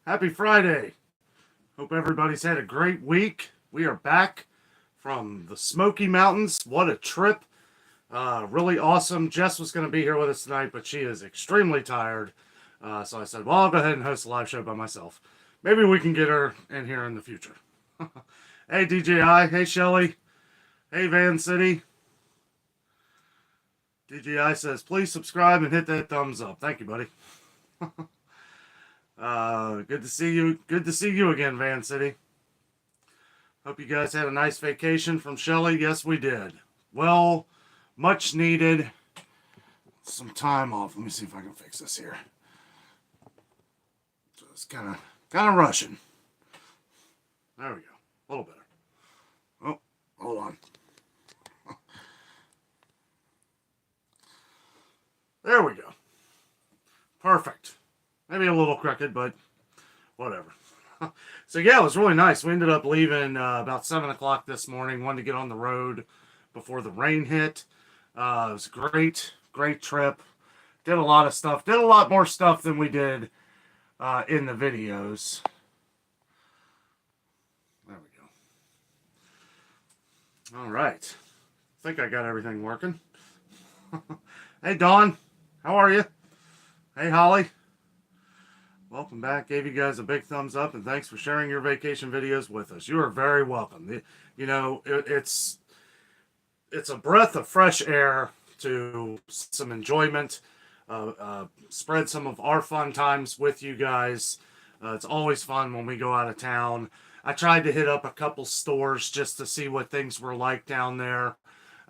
Happy Friday. Hope everybody's had a great week. We are back from the Smoky Mountains. What a trip. Really awesome. Jess was going to be here with us tonight, but she is extremely tired. So I said, well, I'll go ahead and host a live show by myself. Maybe we can get her in here in the future. Hey, DJI. Hey, Shelly. Hey, Van City. DJI says, please subscribe and hit that thumbs up. Thank you, buddy. Good to see you. Good to see you again, Van City. Hope you guys had a nice vacation from Shelly. Yes, we did. Well, much needed. Some time off. Let me see if I can fix this here. Just kind of rushing. There we go. A little better. Oh, hold on. There we go. Perfect. Maybe a little crooked, but whatever. So yeah, it was really nice. We ended up leaving about 7 o'clock this morning. Wanted to get on the road before the rain hit. It was a great trip. Did a lot of stuff. Did a lot more stuff than we did in the videos. There we go. All right. I think I got everything working. Hey, Dawn. How are you? Hey, Holly. Welcome back. Gave you guys a big thumbs up, and thanks for sharing your vacation videos with us. You are very welcome. You know, it's a breath of fresh air to some enjoyment. Spread some of our fun times with you guys. It's always fun when we go out of town. I tried to hit up a couple stores just to see what things were like down there.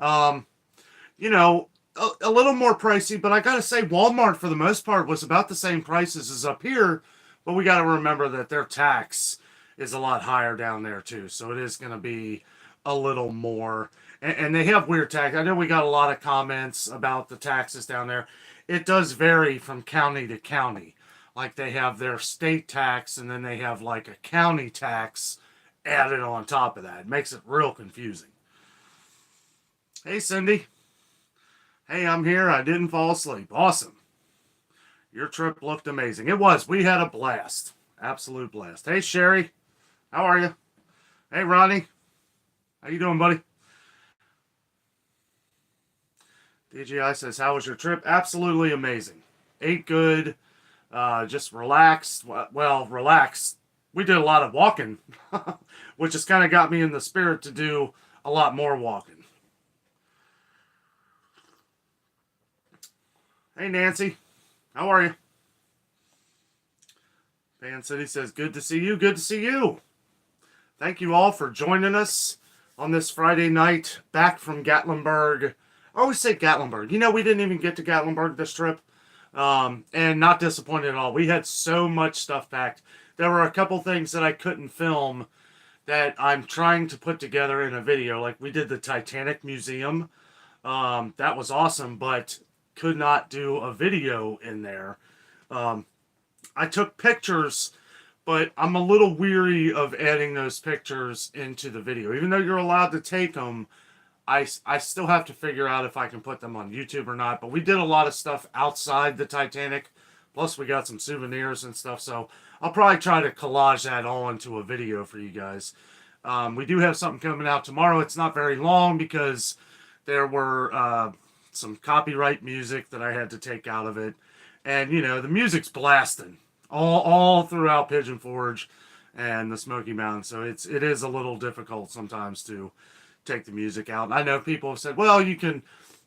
You know, a little more pricey, but I gotta say Walmart for the most part was about the same prices as up here, but we gotta remember that their tax is a lot higher down there too, so it is gonna be a little more, and they have weird tax. I know we got a lot of comments about the taxes down there. It does vary from county to county. Like they have their state tax and then they have like a county tax added on top of that. It makes it real confusing. Hey, Cindy. Hey, I'm here. I didn't fall asleep. Awesome. Your trip looked amazing. It was. We had a blast. Absolute blast. Hey, Sherry. How are you? Hey, Ronnie. How you doing, buddy? DJI says, how was your trip? Absolutely amazing. Ate good. Just relaxed. Well, relaxed. We did a lot of walking, which has kind of got me in the spirit to do a lot more walking. Hey, Nancy. How are you? Van City says, good to see you. Good to see you. Thank you all for joining us on this Friday night back from Gatlinburg. I always say Gatlinburg. You know, we didn't even get to Gatlinburg this trip. And not disappointed at all. We had so much stuff packed. There were a couple things that I couldn't film that I'm trying to put together in a video. Like we did the Titanic Museum. That was awesome, but could not do a video in there. I took pictures, but I'm a little weary of adding those pictures into the video. Even though you're allowed to take them, I still have to figure out if I can put them on YouTube or not. But we did a lot of stuff outside the Titanic. Plus we got some souvenirs and stuff. So I'll probably try to collage that all into a video for you guys. We do have something coming out tomorrow. It's not very long because there were some copyright music that I had to take out of it. And, you know, the music's blasting all throughout Pigeon Forge and the Smoky Mountains. So it is a little difficult sometimes to take the music out. And I know people have said, well, you can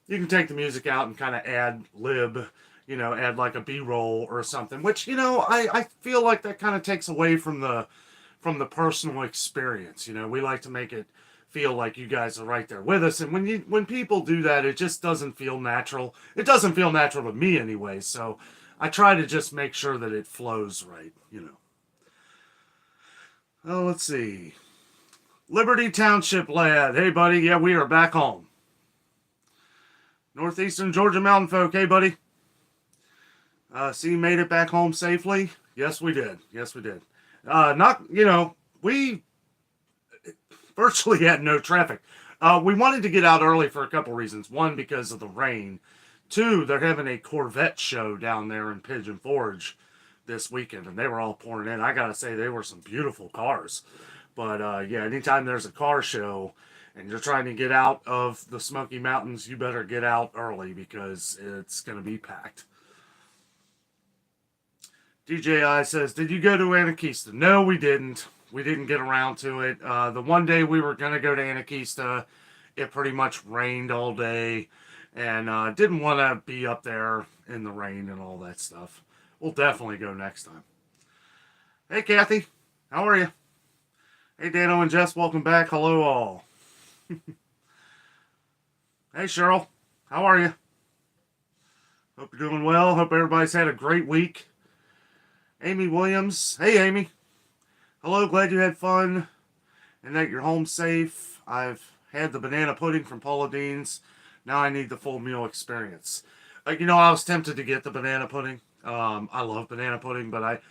take the music out and kind of add lib, you know, add like a B-roll or something, which, you know, I feel like that kind of takes away from the personal experience. You know, we like to make it feel like you guys are right there with us, and when people do that, it just doesn't feel natural. It doesn't feel natural to me anyway, so I try to just make sure that it flows right, you know. Oh, let's see. Liberty Township lad. Hey, buddy. Yeah, we are back home. Northeastern Georgia mountain folk. Hey, buddy. See, you made it back home safely? Yes, we did. Yes, we did. Not, you know, we virtually had no traffic. We wanted to get out early for a couple reasons. One, because of the rain. Two, they're having a Corvette show down there in Pigeon Forge this weekend, and they were all pouring in. I gotta say, they were some beautiful cars. But yeah, anytime there's a car show and you're trying to get out of the Smoky Mountains, you better get out early because it's gonna be packed. DJI says, did you go to Anakeesta? No, we didn't. We didn't get around to it. The one day we were going to go to Anakeesta, it pretty much rained all day. And didn't want to be up there in the rain and all that stuff. We'll definitely go next time. Hey, Kathy. How are you? Hey, Dano and Jess. Welcome back. Hello, all. Hey, Cheryl. How are you? Hope you're doing well. Hope everybody's had a great week. Amy Williams. Hey, Amy. Hello, glad you had fun and that you're home safe. I've had the banana pudding from Paula Dean's. Now I need the full meal experience. I was tempted to get the banana pudding. I love banana pudding, but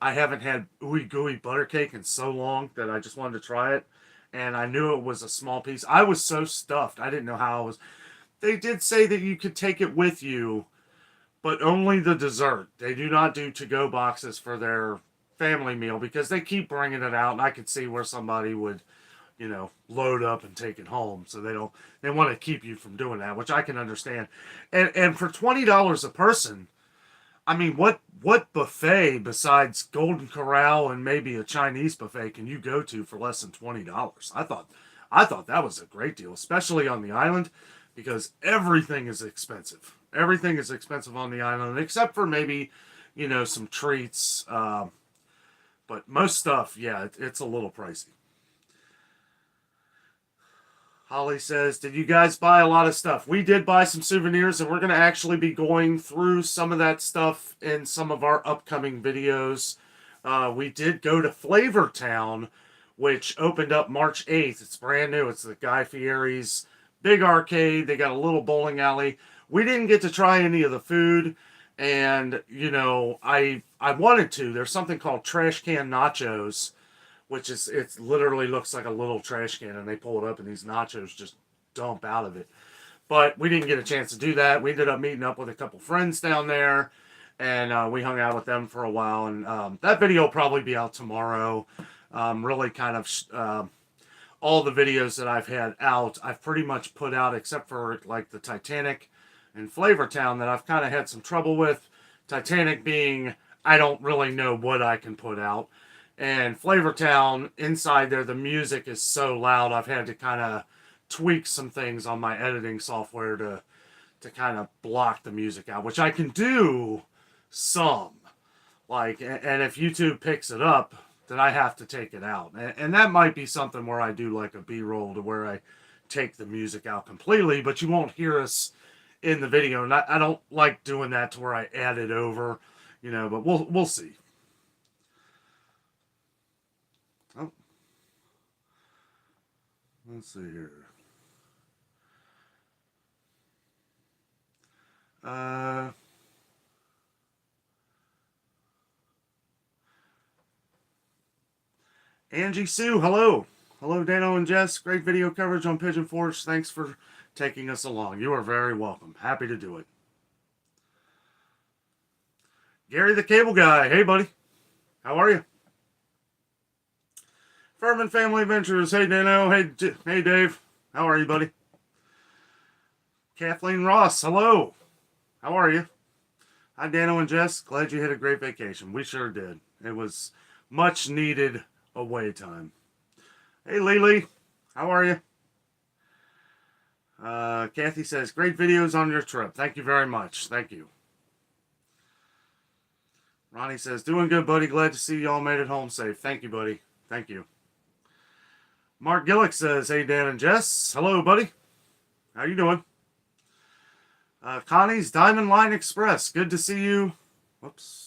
I haven't had ooey gooey butter cake in so long that I just wanted to try it. And I knew it was a small piece. I was so stuffed. I didn't know how I was. They did say that you could take it with you, but only the dessert. They do not do to-go boxes for their family meal because they keep bringing it out, and I could see where somebody would, load up and take it home. So they want to keep you from doing that, which I can understand. And for $20 a person, I mean, what buffet besides Golden Corral and maybe a Chinese buffet can you go to for less than $20? I thought that was a great deal, especially on the island, because everything is expensive. Everything is expensive on the island, except for maybe, some treats. But most stuff, yeah, it's a little pricey. Holly says, did you guys buy a lot of stuff? We did buy some souvenirs, and we're going to actually be going through some of that stuff in some of our upcoming videos. We did go to Flavortown, which opened up March 8th. It's brand new. It's the Guy Fieri's big arcade. They got a little bowling alley. We didn't get to try any of the food, and, I wanted to. There's something called trash can nachos, which is, it literally looks like a little trash can, and they pull it up, and these nachos just dump out of it. But we didn't get a chance to do that. We ended up meeting up with a couple friends down there, and we hung out with them for a while, and that video will probably be out tomorrow. Really kind of all the videos that I've had out, I've pretty much put out, except for like the Titanic and Flavortown that I've kind of had some trouble with. Titanic being, I don't really know what I can put out. And Flavortown, inside there, the music is so loud, I've had to kind of tweak some things on my editing software to kind of block the music out, which I can do some. And if YouTube picks it up, then I have to take it out. And that might be something where I do like a B-roll to where I take the music out completely, but you won't hear us in the video. And I don't like doing that to where I add it over, but we'll see. Oh. Let's see here. Angie Sue, hello. Hello, Dano and Jess. Great video coverage on Pigeon Forge. Thanks for taking us along. You are very welcome. Happy to do it. Gary the Cable Guy. Hey, buddy. How are you? Furman Family Adventures. Hey, Dano. Hey, Dave. How are you, buddy? Kathleen Ross. Hello. How are you? Hi, Dano and Jess. Glad you had a great vacation. We sure did. It was much needed away time. Hey, Lily. How are you? Kathy says, great videos on your trip. Thank you very much. Thank you. Ronnie says, doing good, buddy. Glad to see you all made it home safe. Thank you, buddy. Thank you. Mark Gillick says, hey, Dan and Jess. Hello, buddy. How you doing? Connie's Diamond Line Express. Good to see you. Whoops.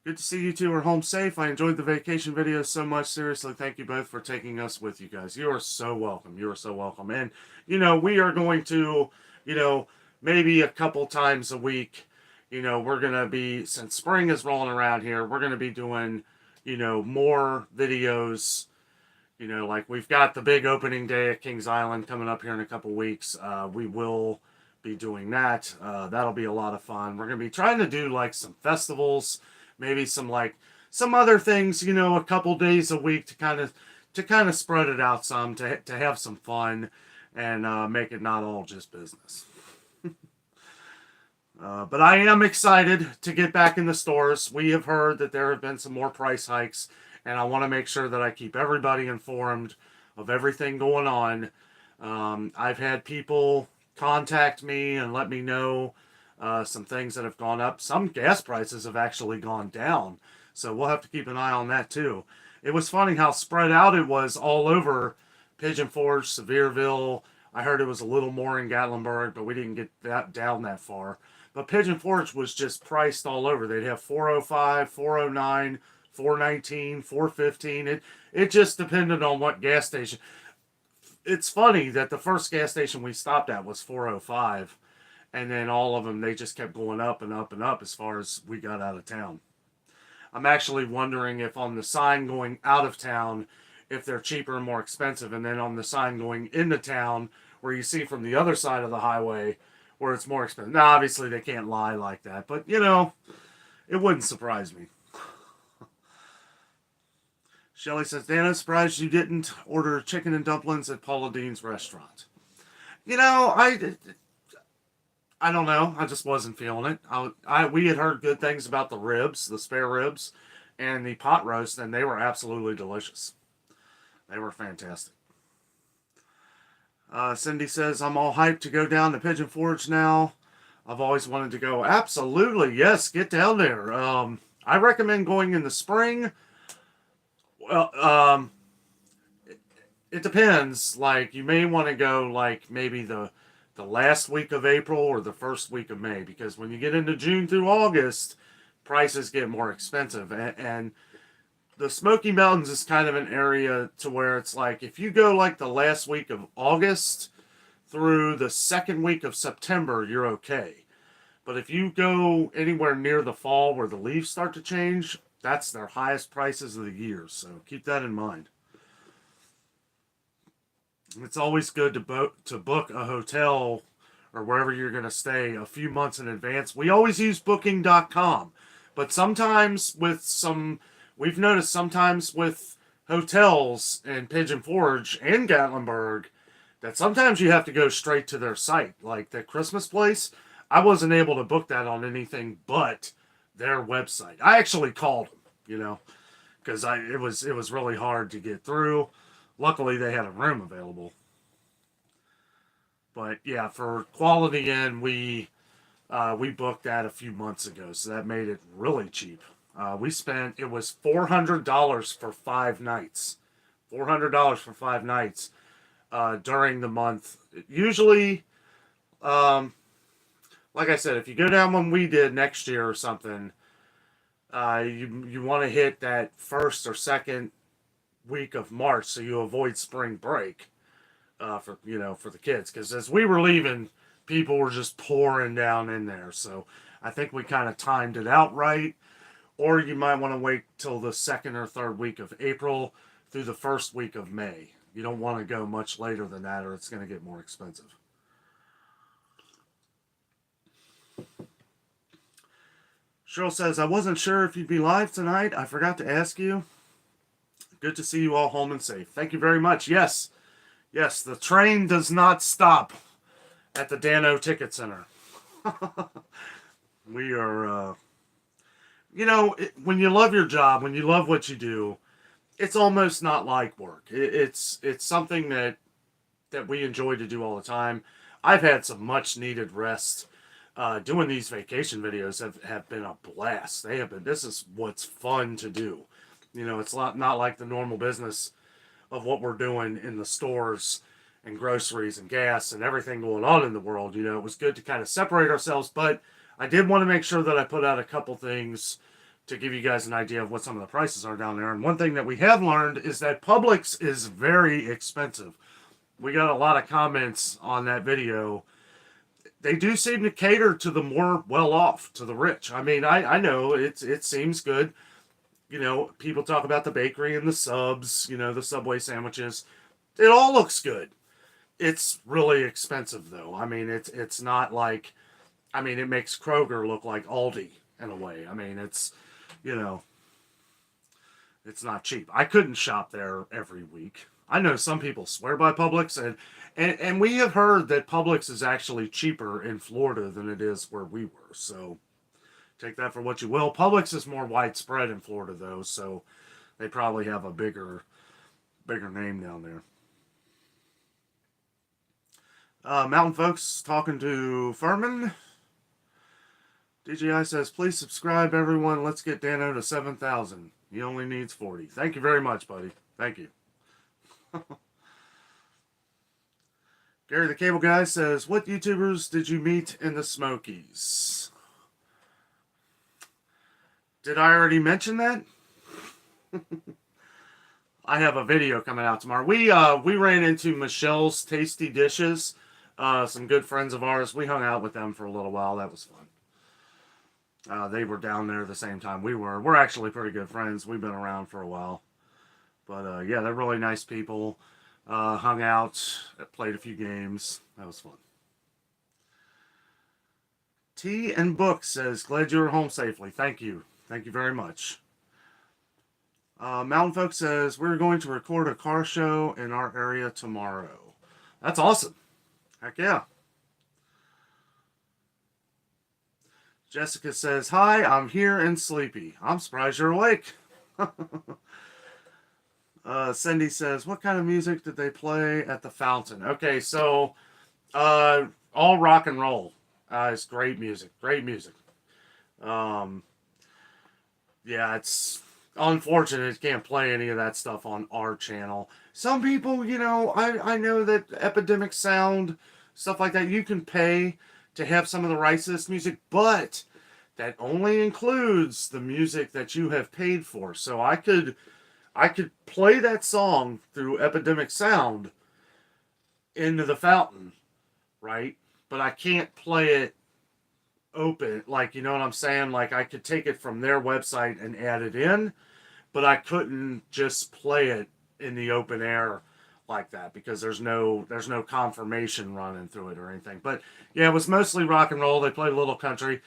Good to see you two are home safe. I enjoyed the vacation videos so much. Seriously, thank you both for taking us with you guys. You are so welcome. You are so welcome. And, we are going to, maybe a couple times a week, we're going to be, since spring is rolling around here, we're going to be doing, more videos. Like we've got the big opening day at Kings Island coming up here in a couple weeks. We will be doing that. That'll be a lot of fun. We're going to be trying to do like some festivals, maybe some other things, a couple days a week to kind of spread it out some, to have some fun and make it not all just business. But I am excited to get back in the stores. We have heard that there have been some more price hikes, and I want to make sure that I keep everybody informed of everything going on. I've had people contact me and let me know some things that have gone up. Some gas prices have actually gone down, so we'll have to keep an eye on that too. It was funny how spread out it was all over Pigeon Forge, Sevierville. I heard it was a little more in Gatlinburg, but we didn't get that down that far. But Pigeon Forge was just priced all over. They'd have 405, 409, 419, 415. It just depended on what gas station. It's funny that the first gas station we stopped at was 405, and then all of them, they just kept going up and up and up as far as we got out of town. I'm actually wondering if on the sign going out of town, if they're cheaper and more expensive, and then on the sign going into town, where you see from the other side of the highway, where it's more expensive. Now, obviously, they can't lie like that, but, it wouldn't surprise me. Shelly says, Dan, I'm surprised you didn't order chicken and dumplings at Paula Dean's restaurant. I don't know. I just wasn't feeling it. We had heard good things about the ribs, the spare ribs, and the pot roast, and they were absolutely delicious. They were fantastic. Cindy says, I'm all hyped to go down to Pigeon Forge now. I've always wanted to go. Absolutely, yes, get down there. I recommend going in the spring. Well, it depends. Like, you may want to go, like, maybe the last week of April or the first week of May, because when you get into June through August, prices get more expensive. And the Smoky Mountains is kind of an area to where it's like, if you go like the last week of August through the second week of September, you're okay. But if you go anywhere near the fall where the leaves start to change, that's their highest prices of the year. So keep that in mind. It's always good to book a hotel or wherever you're going to stay a few months in advance. We always use booking.com, but sometimes we've noticed sometimes with hotels in Pigeon Forge and Gatlinburg that sometimes you have to go straight to their site. Like the Christmas place, I wasn't able to book that on anything but their website. I actually called them, because it was really hard to get through. Luckily, they had a room available. But yeah, for Quality Inn, we booked that a few months ago, so that made it really cheap. It was $400 for 5 nights. $400 for 5 nights during the month. Usually, like I said, if you go down when we did next year or something, you want to hit that first or second week of March so you avoid spring break for the kids, because as we were leaving, people were just pouring down in there. So I think we kind of timed it out right. Or you might want to wait till the second or third week of April through the first week of May. You don't want to go much later than that, or it's going to get more expensive. Cheryl says, I wasn't sure if you'd be live tonight. I forgot to ask you. Good to see you all home and safe. Thank you very much. Yes, the train does not stop at the Dano Ticket Center. We are, when you love your job, when you love what you do, it's almost not like work. It's something that we enjoy to do all the time. I've had some much needed rest. Doing these vacation videos have been a blast. This is what's fun to do. It's not like the normal business of what we're doing in the stores and groceries and gas and everything going on in the world. It was good to kind of separate ourselves, but I did want to make sure that I put out a couple things to give you guys an idea of what some of the prices are down there. And one thing that we have learned is that Publix is very expensive. We got a lot of comments on that video. They do seem to cater to the more well-off, to the rich. I mean, I know it seems good. People talk about the bakery and the subs, the Subway sandwiches. It all looks good. It's really expensive though. I mean, it's not like, I mean, it makes Kroger look like Aldi in a way. I mean, it's, you know, it's not cheap. I couldn't shop there every week. I know some people swear by Publix, and we have heard that Publix is actually cheaper in Florida than it is where we were. So take that for what you will. Publix is more widespread in Florida though, so they probably have a bigger name down there. Mountain Folks talking to Furman. DJI says, please subscribe, everyone. Let's get Dano to 7,000. He only needs 40. Thank you very much, buddy. Thank you. Gary the Cable Guy says, what YouTubers did you meet in the Smokies? Did I already mention that? I have a video coming out tomorrow. We ran into Michelle's Tasty Dishes. Some good friends of ours. We hung out with them for a little while. That was fun. They were down there the same time we were. We're actually pretty good friends. We've been around for a while. But yeah, they're really nice people. Hung out, played a few games. That was fun. Tea and Book says, glad you were home safely. Thank you. Thank you very much. Mountain Folk says, we're going to record a car show in our area tomorrow. That's awesome. Heck yeah. Jessica says, hi, I'm here and sleepy. I'm surprised you're awake. Cindy says, what kind of music did they play at the fountain? Okay, so all rock and roll. It's great music. Great music. Yeah, it's unfortunate you can't play any of that stuff on our channel. Some people, you know, I know that Epidemic Sound, stuff like that, you can pay to have some of the racist music, but that only includes the music that you have paid for. So I could play that song through Epidemic Sound into the fountain, right? But I can't play it open, like, you know what I'm saying? Like, I could take it from their website and add it in, but I couldn't just play it in the open air like that because there's no confirmation running through it or anything. But yeah, it was mostly rock and roll. They played a little country.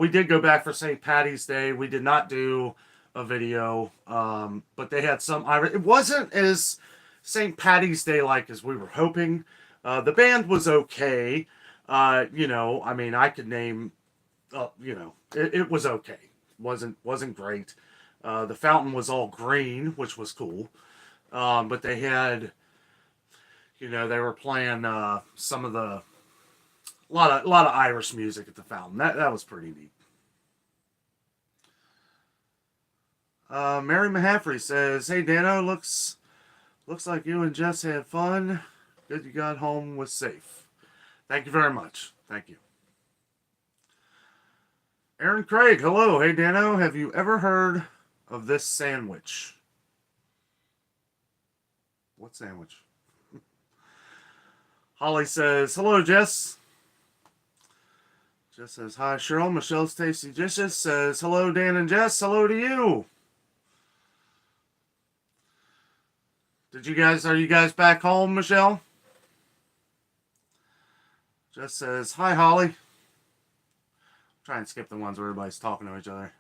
We did go back for St. Patty's Day. We did not do a video, but they had some Irish. It wasn't as St. Patty's Day like as we were hoping. The band was okay. You know, I mean, I could name, you know, it was okay. Wasn't great. The fountain was all green, which was cool. But they had, you know, they were playing some of the a lot of Irish music at the fountain. That was pretty neat. Mary Mahaffrey says, "Hey Dano, looks like you and Jess had fun. Good you got home was safe. Thank you very much. Thank you." Aaron Craig, hello. Hey Dano, have you ever heard of this sandwich? What sandwich? Holly says, hello Jess. Jess says, hi Cheryl. Michelle's Tasty Dishes says, hello Dan and Jess. Hello to you. Are you guys back home, Michelle? Jess says, hi Holly. Try and skip the ones where everybody's talking to each other.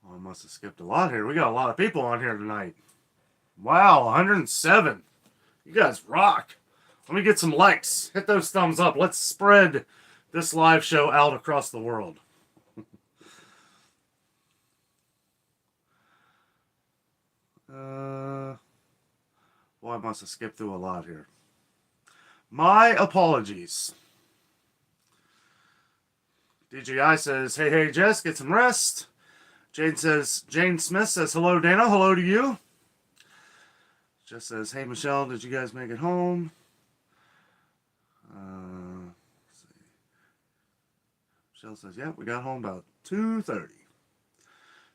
Oh, I must have skipped a lot here. We got a lot of people on here tonight. Wow, 107. You guys rock. Let me get some likes. Hit those thumbs up. Let's spread this live show out across the world. Well, I must have skipped through a lot here. My apologies. DJI says, hey, Jess, get some rest. Jane Smith says, hello, Dana. Hello to you. Jess says, hey, Michelle, did you guys make it home? Let's see. Michelle says, yeah, we got home about 2:30.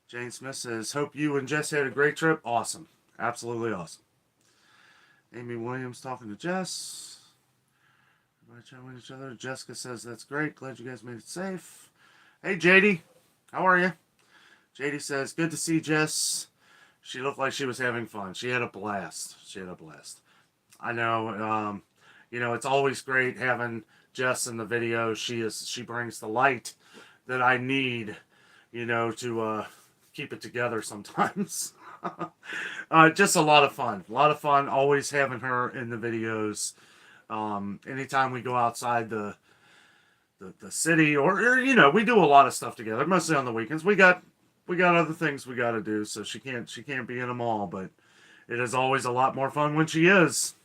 Jane Smith says, hope you and Jess had a great trip. Awesome. Absolutely awesome. Amy Williams talking to Jess. Everybody chatting with each other. Jessica says, that's great. Glad you guys made it safe. Hey, JD. How are you? JD says, good to see Jess. She looked like she was having fun. She had a blast. I know, it's always great having Jess in the video. She brings the light that I need, to keep it together sometimes. Just a lot of fun. A lot of fun always having her in the videos. Anytime we go outside the city or we do a lot of stuff together, mostly on the weekends. We got other things we got to do, so she can't be in them all, but it is always a lot more fun when she is.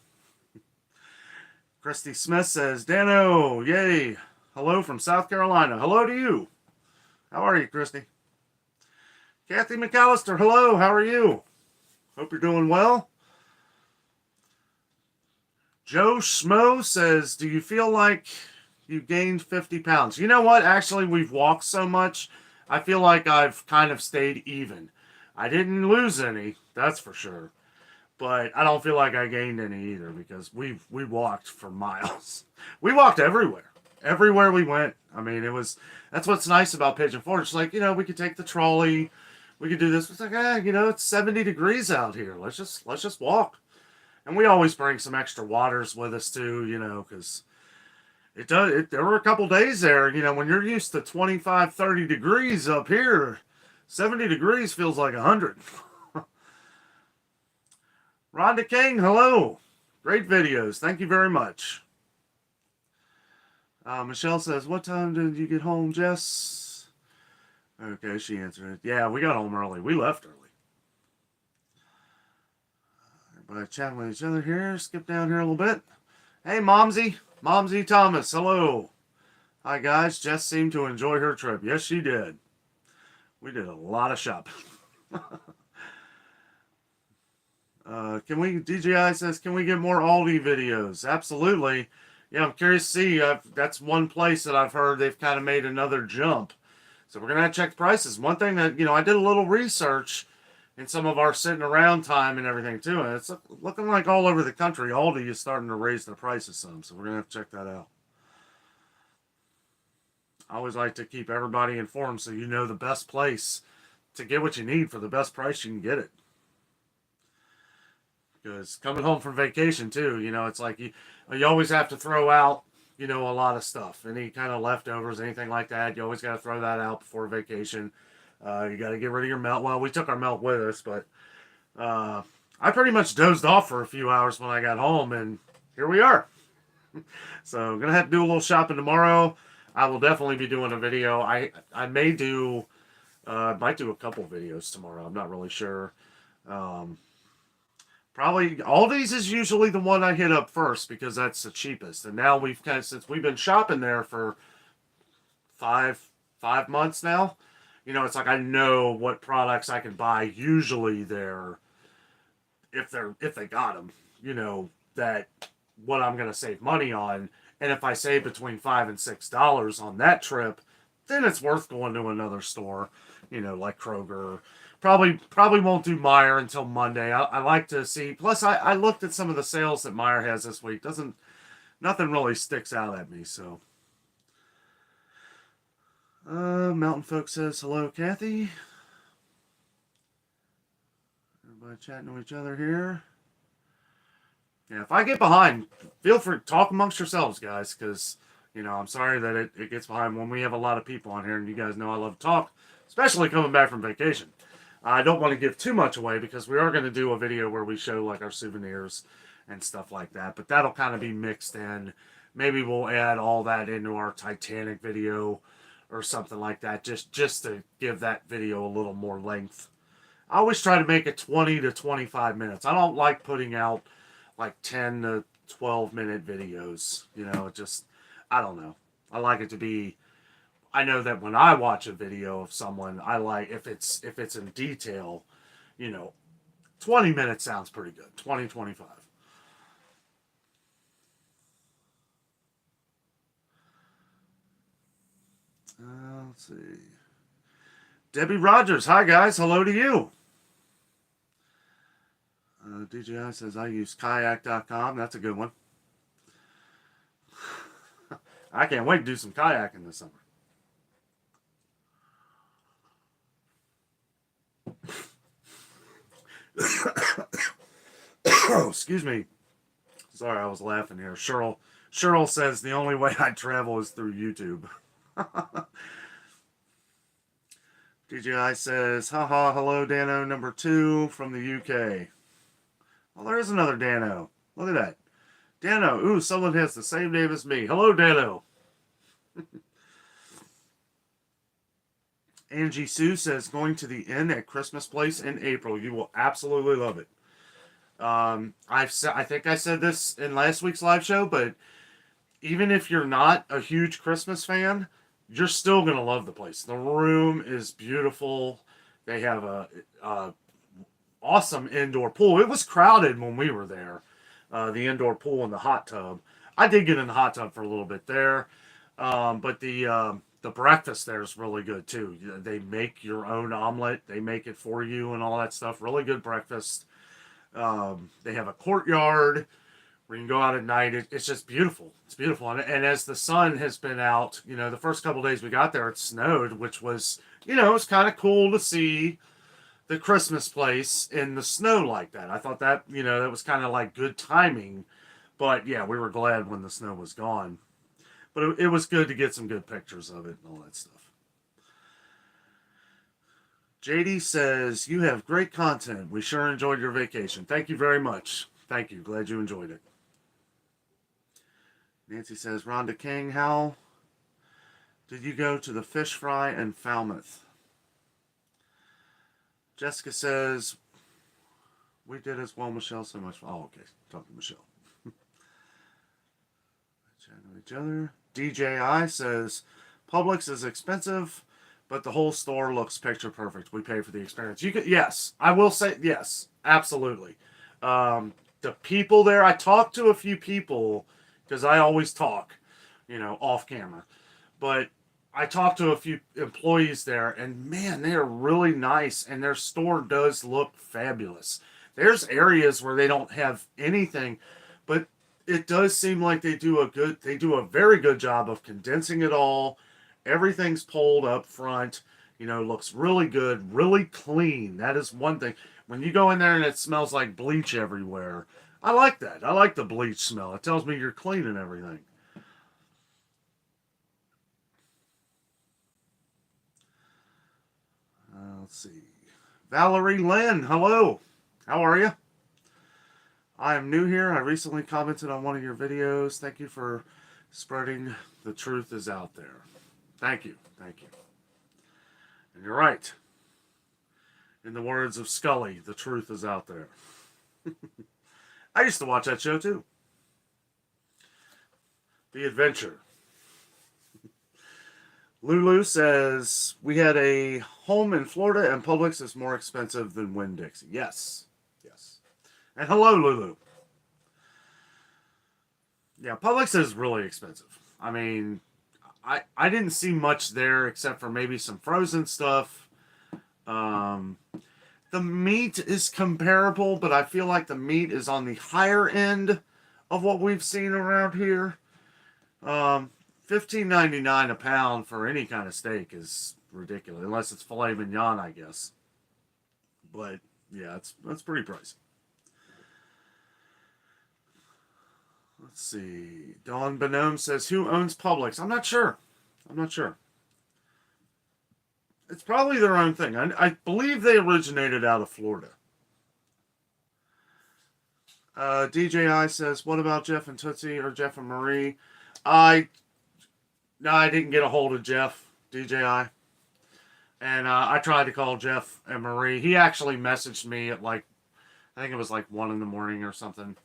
Christy Smith says, Dano, yay. Hello from South Carolina. Hello to you. How are you, Christy? Kathy McAllister, hello. How are you? Hope you're doing well. Joe Schmo says, do you feel like you gained 50 pounds? You know what? Actually, we've walked so much, I feel like I've kind of stayed even. I didn't lose any, that's for sure. But I don't feel like I gained any either because we walked for miles. We walked everywhere. Everywhere we went. I mean, that's what's nice about Pigeon Forge. It's like, we could take the trolley. We could do this. It's like, it's 70 degrees out here. Let's just walk. And we always bring some extra waters with us too, because there were a couple days there, when you're used to 25, 30 degrees up here, 70 degrees feels like 100. Rhonda King, hello. Great videos. Thank you very much. Michelle says, what time did you get home, Jess? Okay, she answered it. Yeah, we got home early. We left early. Everybody chatting with each other here. Skip down here a little bit. Hey, Momsy. Momsy Thomas, hello. Hi, guys. Jess seemed to enjoy her trip. Yes, she did. We did a lot of shopping. DJI says, can we get more Aldi videos? Absolutely. Yeah, I'm curious to see. That's one place that I've heard they've kind of made another jump. So we're going to have to check the prices. One thing that, I did a little research in some of our sitting around time and everything too. And it's looking like all over the country, Aldi is starting to raise their prices some. So we're going to have to check that out. I always like to keep everybody informed so you know the best place to get what you need for the best price you can get it. Because coming home from vacation too, it's like you always have to throw out, a lot of stuff. Any kind of leftovers, anything like that, you always got to throw that out before vacation. You got to get rid of your milk. Well, we took our milk with us, but I pretty much dozed off for a few hours when I got home, and here we are. So I'm going to have to do a little shopping tomorrow. I will definitely be doing a video. I might do a couple videos tomorrow. I'm not really sure. Probably Aldi's is usually the one I hit up first because that's the cheapest. And now since we've been shopping there for five months now, it's like I know what products I can buy usually there if they got them, that what I'm going to save money on. And if I save between $5 and $6 on that trip, then it's worth going to another store, like Kroger. Probably won't do Meijer until Monday. I like to see. Plus, I looked at some of the sales that Meijer has this week. Nothing really sticks out at me. So, Mountain Folk says hello, Kathy. Everybody chatting to each other here. Yeah, if I get behind, feel free to talk amongst yourselves, guys, because I'm sorry that it gets behind when we have a lot of people on here, and you guys know I love to talk, especially coming back from vacation. I don't want to give too much away because we are going to do a video where we show like our souvenirs and stuff like that. But that'll kind of be mixed in. Maybe we'll add all that into our Titanic video or something like that. Just to give that video a little more length. I always try to make it 20 to 25 minutes. I don't like putting out like 10 to 12 minute videos. I don't know. I like it to be... I know that when I watch a video of someone, I like, if it's in detail, 20 minutes sounds pretty good. 20, 25. Let's see. Debbie Rogers. Hi, guys. Hello to you. DJI says, I use kayak.com. That's a good one. I can't wait to do some kayaking this summer. Oh, excuse me. Sorry, I was laughing here. Cheryl says the only way I travel is through YouTube. DJI says, haha, hello, Dano number 2 from the UK. Well, there is another Dano. Look at that. Dano, ooh, someone has the same name as me. Hello, Dano. Angie Sue says, going to the inn at Christmas Place in April. You will absolutely love it. I think I said this in last week's live show, but even if you're not a huge Christmas fan, you're still going to love the place. The room is beautiful. They have a awesome indoor pool. It was crowded when we were there. The indoor pool and the hot tub. I did get in the hot tub for a little bit there. But the breakfast there is really good too. They make your own omelet. They make it for you and all that stuff. Really good breakfast. They have a courtyard where you can go out at night. It's just beautiful. It's beautiful. And as the sun has been out, the first couple of days we got there, it snowed, which was, it's kind of cool to see the Christmas place in the snow like that. I thought that, that was kind of like good timing. But yeah, we were glad when the snow was gone. But it was good to get some good pictures of it and all that stuff. JD says, you have great content. We sure enjoyed your vacation. Thank you very much. Thank you. Glad you enjoyed it. Nancy says, Rhonda King, how did you go to the fish fry in Falmouth? Jessica says, we did as well, Michelle, so much. Oh, okay. Talk to Michelle. Chatting each other. DJI says, Publix is expensive, but the whole store looks picture perfect. We pay for the experience. Yes, I will say yes, absolutely. The people there, I talked to a few people because I always talk, off camera. But I talked to a few employees there, and man, they are really nice, and their store does look fabulous. There's areas where they don't have anything, but it does seem like they do a very good job of condensing it all. Everything's pulled up front, looks really good, really clean. That is one thing. When you go in there and it smells like bleach everywhere, I like that. I like the bleach smell. It tells me you're cleaning everything. Let's see. Valerie Lynn, hello. How are you? I am new here. I recently commented on one of your videos. Thank you for spreading the truth is out there. Thank you. Thank you. And you're right. In the words of Scully, the truth is out there. I used to watch that show too. The Adventure. Lulu says, we had a home in Florida and Publix is more expensive than Winn-Dixie. Yes. Yes. And hello, Lulu. Yeah, Publix is really expensive. I mean, I didn't see much there except for maybe some frozen stuff. The meat is comparable, but I feel like the meat is on the higher end of what we've seen around here. $15.99 a pound for any kind of steak is ridiculous, unless it's filet mignon, I guess. But yeah, that's pretty pricey. Let's see. Dawn Bonhomme says, who owns Publix? I'm not sure. It's probably their own thing. I believe they originated out of Florida. DJI says, what about Jeff and Tootsie or Jeff and Marie? I didn't get a hold of Jeff, DJI. And I tried to call Jeff and Marie. He actually messaged me at I think it was 1 in the morning or something.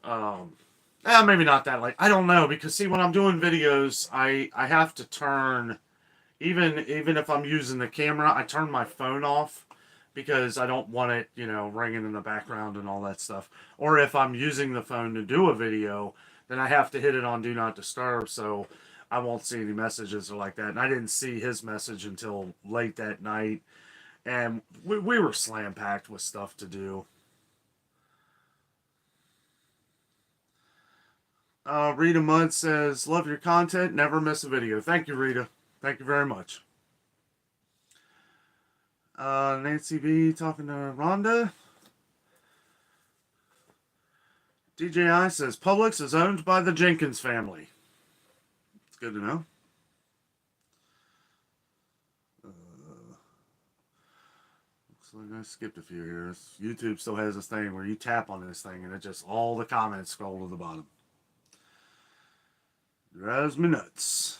Maybe not that late. I don't know, because see, when I'm doing videos, I have to turn, even if I'm using the camera, I turn my phone off because I don't want it, ringing in the background and all that stuff. Or if I'm using the phone to do a video, then I have to hit it on Do Not Disturb, so I won't see any messages or like that. And I didn't see his message until late that night. And we were slam-packed with stuff to do. Rita Mudd says, love your content, never miss a video. Thank you, Rita. Thank you very much. Nancy B talking to Rhonda. DJI says, Publix is owned by the Jenkins family. It's good to know. Looks like I skipped a few here. YouTube still has this thing where you tap on this thing and it just, all the comments scroll to the bottom. Drives me nuts.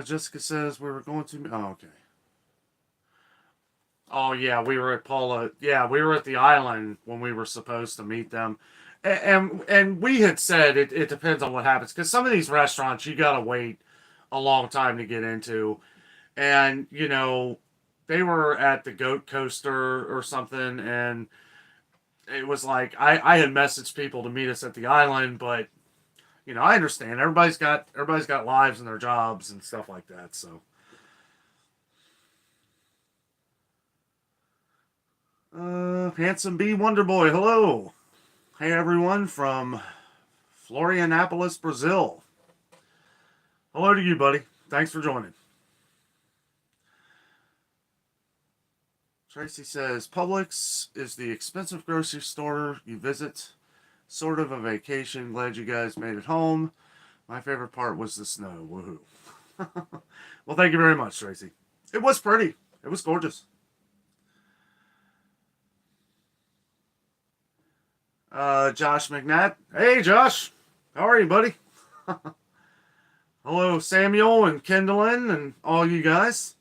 Jessica says we were going to... Oh, okay. Oh, yeah, we were at Paula. Yeah, we were at the island when we were supposed to meet them. And we had said it depends on what happens. Because some of these restaurants, you got to wait a long time to get into. And, you know, they were at the Goat Coaster or something. And it was like, I had messaged people to meet us at the island. But, you know, I understand. Everybody's got lives and their jobs and stuff like that. So... Handsome B Wonder Boy, hello. Hey everyone from Florianopolis, Brazil. Hello to you, buddy. Thanks for joining. Tracy says, Publix is the expensive grocery store you visit. Sort of a vacation. Glad you guys made it home. My favorite part was the snow. Woohoo. Well, thank you very much, Tracy. It was pretty. It was gorgeous. Josh McNatt. Hey, Josh. How are you, buddy? Hello, Samuel and Kendallin and all you guys.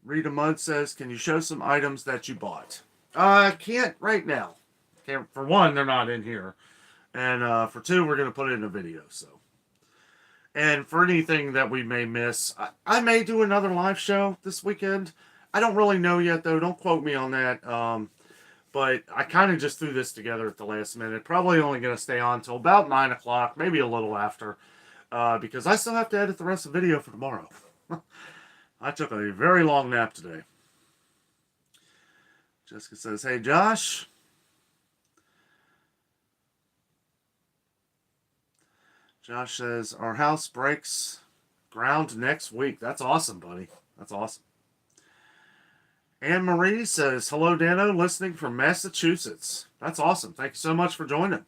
Rita Mudd says, can you show some items that you bought? I can't right now. Can't, for one, they're not in here. And for two, we're going to put it in a video. So, and for anything that we may miss, I may do another live show this weekend. I don't really know yet, though. Don't quote me on that. But I kind of just threw this together at the last minute. Probably only going to stay on until about 9 o'clock, maybe a little after. Because I still have to edit the rest of the video for tomorrow. I took a very long nap today. Jessica says, hey, Josh. Josh says, our house breaks ground next week. That's awesome, buddy. That's awesome. Anne Marie says, hello, Dano, listening from Massachusetts. That's awesome. Thank you so much for joining.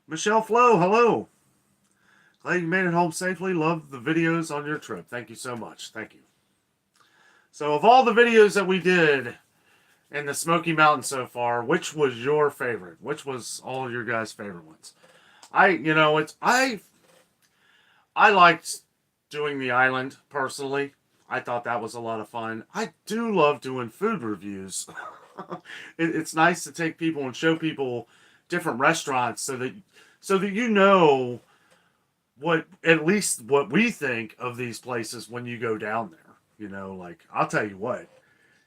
Michelle Flo, hello. Glad you made it home safely. Love the videos on your trip. Thank you so much. Thank you. So, of all the videos that we did in the Smoky Mountains so far, which was your favorite? Which was all your guys' favorite ones? I liked doing the island, personally. I thought that was a lot of fun. I do love doing food reviews. It's nice to take people and show people different restaurants so that you know at least what we think of these places when you go down there. You know, like, I'll tell you what,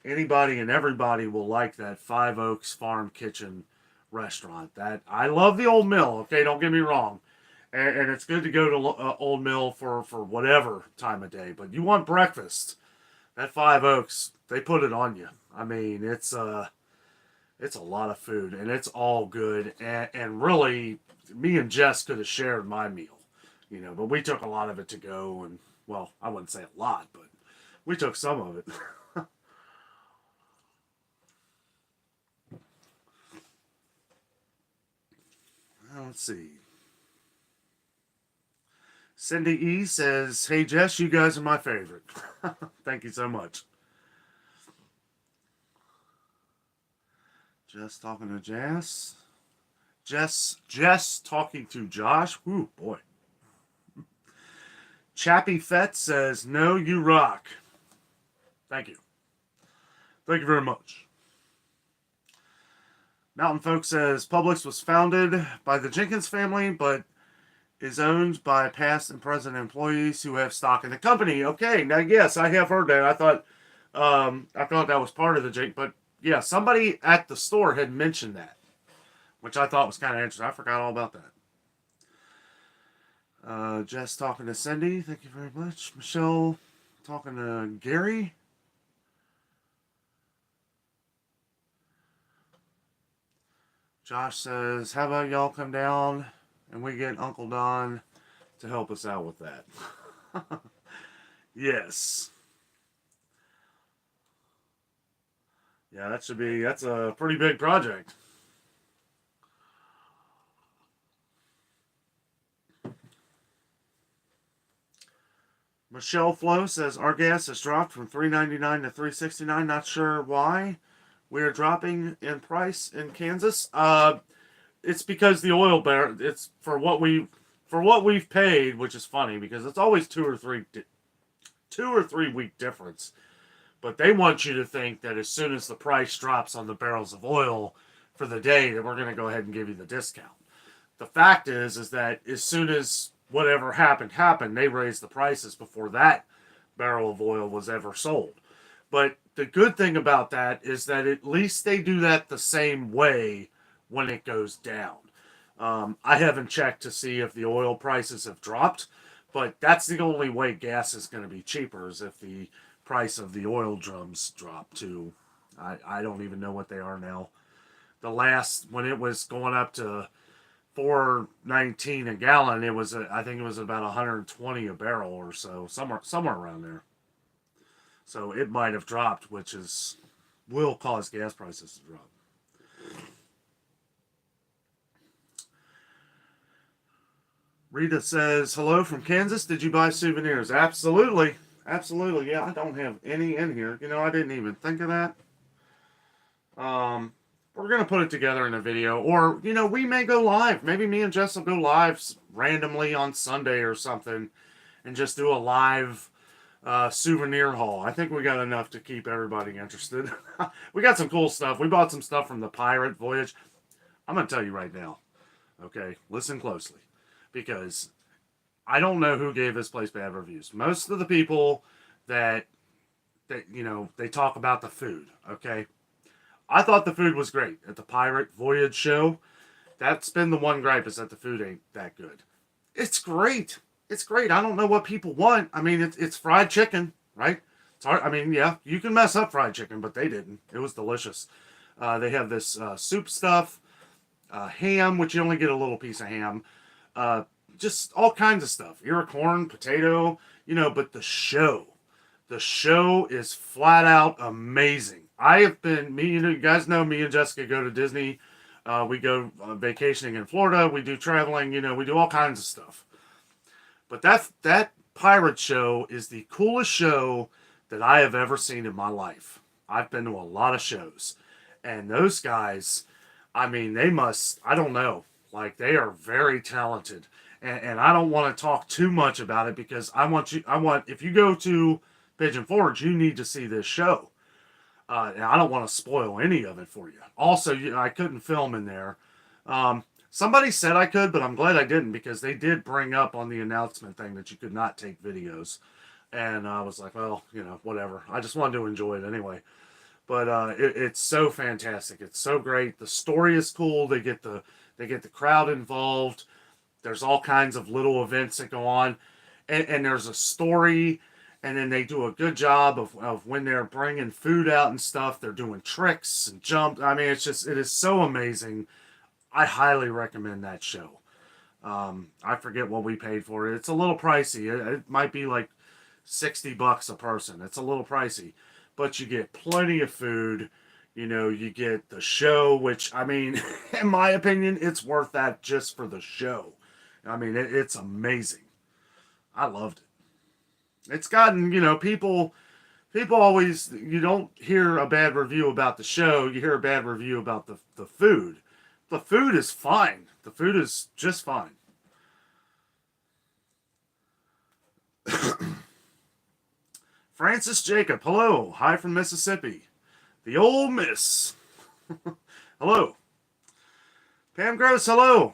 anybody and everybody will like that Five Oaks Farm Kitchen restaurant. That I love the Old Mill, okay, don't get me wrong. And it's good to go to Old Mill for whatever time of day. But you want breakfast, that Five Oaks, they put it on you. I mean, it's a lot of food, and it's all good. And really, me and Jess could have shared my meal, you know. But we took a lot of it to go, and, well, I wouldn't say a lot, but we took some of it. Let's see. Cindy E says, hey, Jess, you guys are my favorite. Thank you so much. Jess talking to Jess. Jess talking to Josh. Ooh, boy. Chappie Fett says, no, you rock. Thank you. Thank you very much. Mountain Folk says, Publix was founded by the Jenkins family, but is owned by past and present employees who have stock in the company. Okay, now yes, I have heard that. I thought that was part of the Jake, but yeah, somebody at the store had mentioned that, which I thought was kind of interesting. I forgot all about that. Jess talking to Cindy. Thank you very much. Michelle talking to Gary. Josh says, how about y'all come down and we get Uncle Don to help us out with that? Yes. Yeah, that's a pretty big project. Michelle Flo says, our gas has dropped from $3.99 to $3.69. Not sure why we are dropping in price in Kansas. It's because the oil barrel. It's for what we've paid, which is funny because it's always 2 or 3 week difference. But they want you to think that as soon as the price drops on the barrels of oil for the day, that we're going to go ahead and give you the discount. The fact is that as soon as whatever happened, they raised the prices before that barrel of oil was ever sold. But the good thing about that is that at least they do that the same way when it goes down. I haven't checked to see if the oil prices have dropped, but that's the only way gas is going to be cheaper is if the price of the oil drums drop to, I don't even know what they are now. The last, when it was going up to $4.19 a gallon, it was I think it was about 120 a barrel or so, somewhere around there. So it might have dropped, which will cause gas prices to drop. Rita says, hello from Kansas. Did you buy souvenirs? Absolutely. Absolutely. Yeah, I don't have any in here. I didn't even think of that. We're going to put it together in a video. Or, we may go live. Maybe me and Jess will go live randomly on Sunday or something and just do a live souvenir haul. I think we got enough to keep everybody interested. We got some cool stuff. We bought some stuff from the pirate Voyage. I'm going to tell you right now. Okay, listen closely. Because I don't know who gave this place bad reviews. Most of the people that they talk about the food, okay? I thought the food was great at the Pirate Voyage show. That's been the one gripe, is that the food ain't that good. It's great. It's great. I don't know what people want. I mean, it's fried chicken, right? It's hard. I mean, yeah, you can mess up fried chicken, but they didn't. It was delicious. They have this soup stuff, ham, which you only get a little piece of ham, just all kinds of stuff. Ear of corn, potato, but the show is flat out amazing. I have been, you guys know me and Jessica go to Disney. We go vacationing in Florida. We do traveling, we do all kinds of stuff. But that pirate show is the coolest show that I have ever seen in my life. I've been to a lot of shows. And those guys, I mean, they must, I don't know, like they are very talented. And I don't want to talk too much about it because if you go to Pigeon Forge, you need to see this show. And I don't want to spoil any of it for you. Also, I couldn't film in there. Somebody said I could, but I'm glad I didn't because they did bring up on the announcement thing that you could not take videos. And I was like, well, whatever. I just wanted to enjoy it anyway. But it's so fantastic. It's so great. The story is cool. They get the crowd involved. There's all kinds of little events that go on. And there's a story. And then they do a good job of when they're bringing food out and stuff. They're doing tricks and jumps. I mean, it is so amazing. I highly recommend that show. I forget what we paid for it. It's a little pricey. It might be like $60 a person. It's a little pricey. But you get plenty of food. You get the show, which, I mean, in my opinion, it's worth that just for the show. I mean, it's amazing. I loved it. It's gotten, people always, you don't hear a bad review about the show. You hear a bad review about the food. The food is fine. The food is just fine. Francis Jacob, hello. Hi from Mississippi. The Ole Miss. Hello. Pam Gross, hello.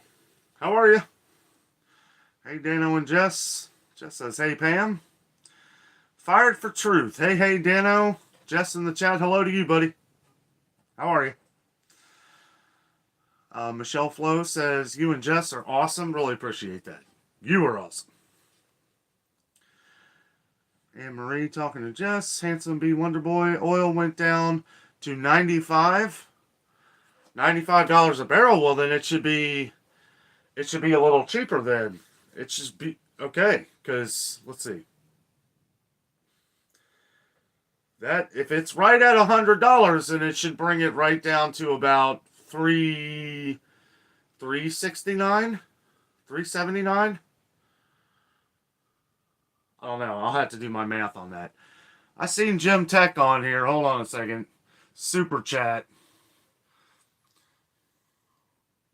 How are you? Hey, Dano and Jess. Jess says, hey, Pam. Fired for Truth. Hey, Dano. Jess in the chat, hello to you, buddy. How are you? Michelle Flo says, you and Jess are awesome. Really appreciate that. You are awesome. Anne Marie talking to Jess. Handsome B Wonder Boy. Oil went down to 95. $95 a barrel. Well, then it should be a little cheaper then. It should be okay, because let's see. That if it's right at $100, then it should bring it right down to about $369, $379. I don't know. I'll have to do my math on that. I seen Jim Tech on here. Hold on a second. Super chat.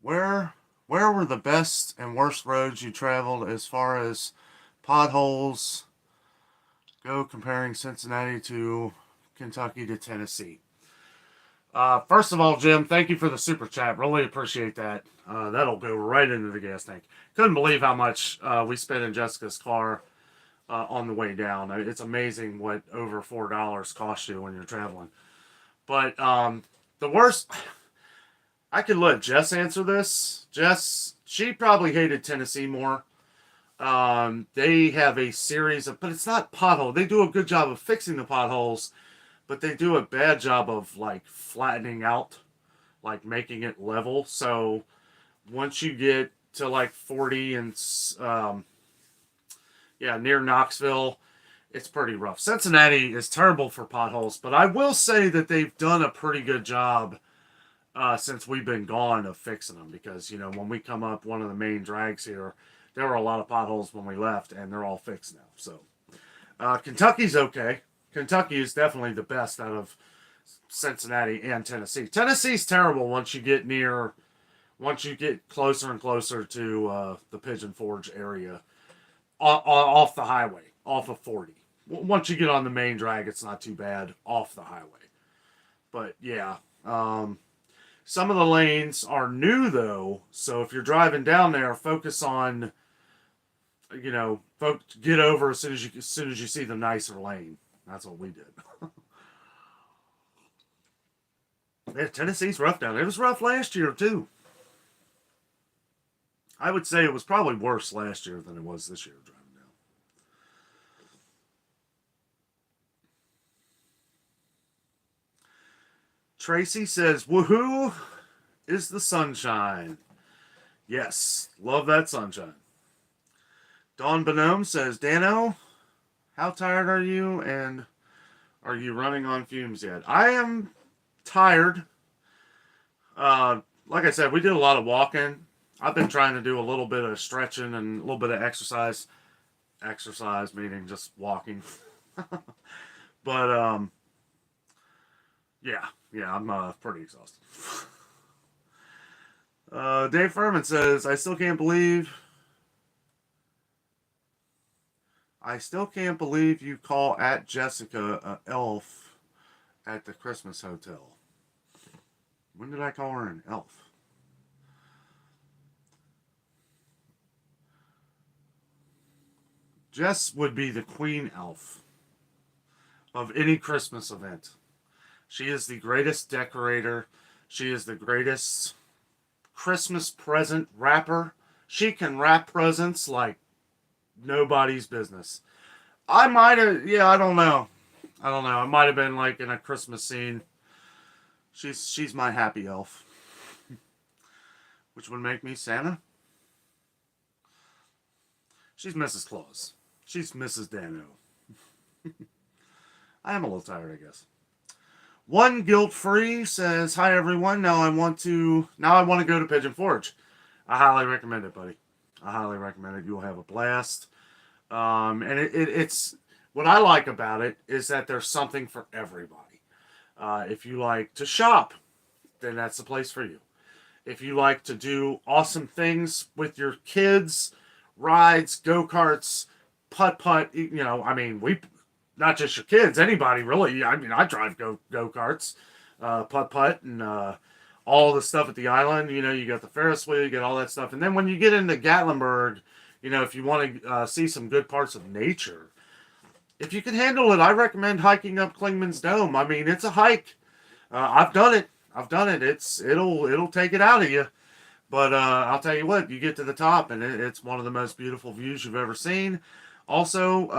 Where were the best and worst roads you traveled as far as potholes go, comparing Cincinnati to Kentucky to Tennessee? First of all, Jim, thank you for the super chat. Really appreciate that. That'll go right into the gas tank. Couldn't believe how much we spent in Jessica's car on the way down. It's amazing what over $4 costs you when you're traveling. But the worst, I could let Jess answer this. Jess, she probably hated Tennessee more. They have a series of, but it's not pothole. They do a good job of fixing the potholes, but they do a bad job of like flattening out, like making it level. So once you get to like 40 and near Knoxville, it's pretty rough. Cincinnati is terrible for potholes, but I will say that they've done a pretty good job since we've been gone of fixing them, because, you know, when we come up one of the main drags here, there were a lot of potholes when we left, and they're all fixed now. So Kentucky's okay. Kentucky is definitely the best out of Cincinnati and Tennessee. Tennessee's terrible once you get closer and closer to the Pigeon Forge area, off the highway, off of 40. Once you get on the main drag, it's not too bad off the highway. But yeah, some of the lanes are new though, so if you're driving down there, focus on, you know, get over as soon as you see the nicer lane. That's what we did. Yeah, Tennessee's rough down there. It was rough last year too. I would say it was probably worse last year than it was this year driving down. Tracy says, woohoo is the sunshine. Yes, love that sunshine. Dawn Bonhomme says, Dano, how tired are you, and are you running on fumes yet? I am tired. Like I said, we did a lot of walking. I've been trying to do a little bit of stretching and a little bit of exercise. Exercise meaning just walking. But, yeah, I'm pretty exhausted. Dave Furman says, I still can't believe you call at Jessica a elf at the Christmas hotel. When did I call her an elf? Jess would be the queen elf of any Christmas event. She is the greatest decorator. She is the greatest Christmas present wrapper. She can wrap presents like nobody's business. I might have, I don't know. It might have been like in a Christmas scene. She's my happy elf. Which would make me Santa. She's Mrs. Claus. She's Mrs. Dano. I am a little tired, I guess. One Guilt Free says, hi everyone, now I want to go to Pigeon Forge. I highly recommend it, buddy. I highly recommend it. You'll have a blast. And it's what I like about it is that there's something for everybody. If you like to shop, then that's the place for you. If you like to do awesome things with your kids, rides, go-karts, putt-putt, not just your kids, anybody really. I mean, I drive go-karts, putt-putt, and all the stuff at the island. You know, you got the Ferris wheel, you got all that stuff. And then when you get into Gatlinburg, you know, if you want to see some good parts of nature, if you can handle it, I recommend hiking up Klingman's Dome. I mean, it's a hike. I've done it. It'll take it out of you. But I'll tell you what, you get to the top, and it's one of the most beautiful views you've ever seen. Also,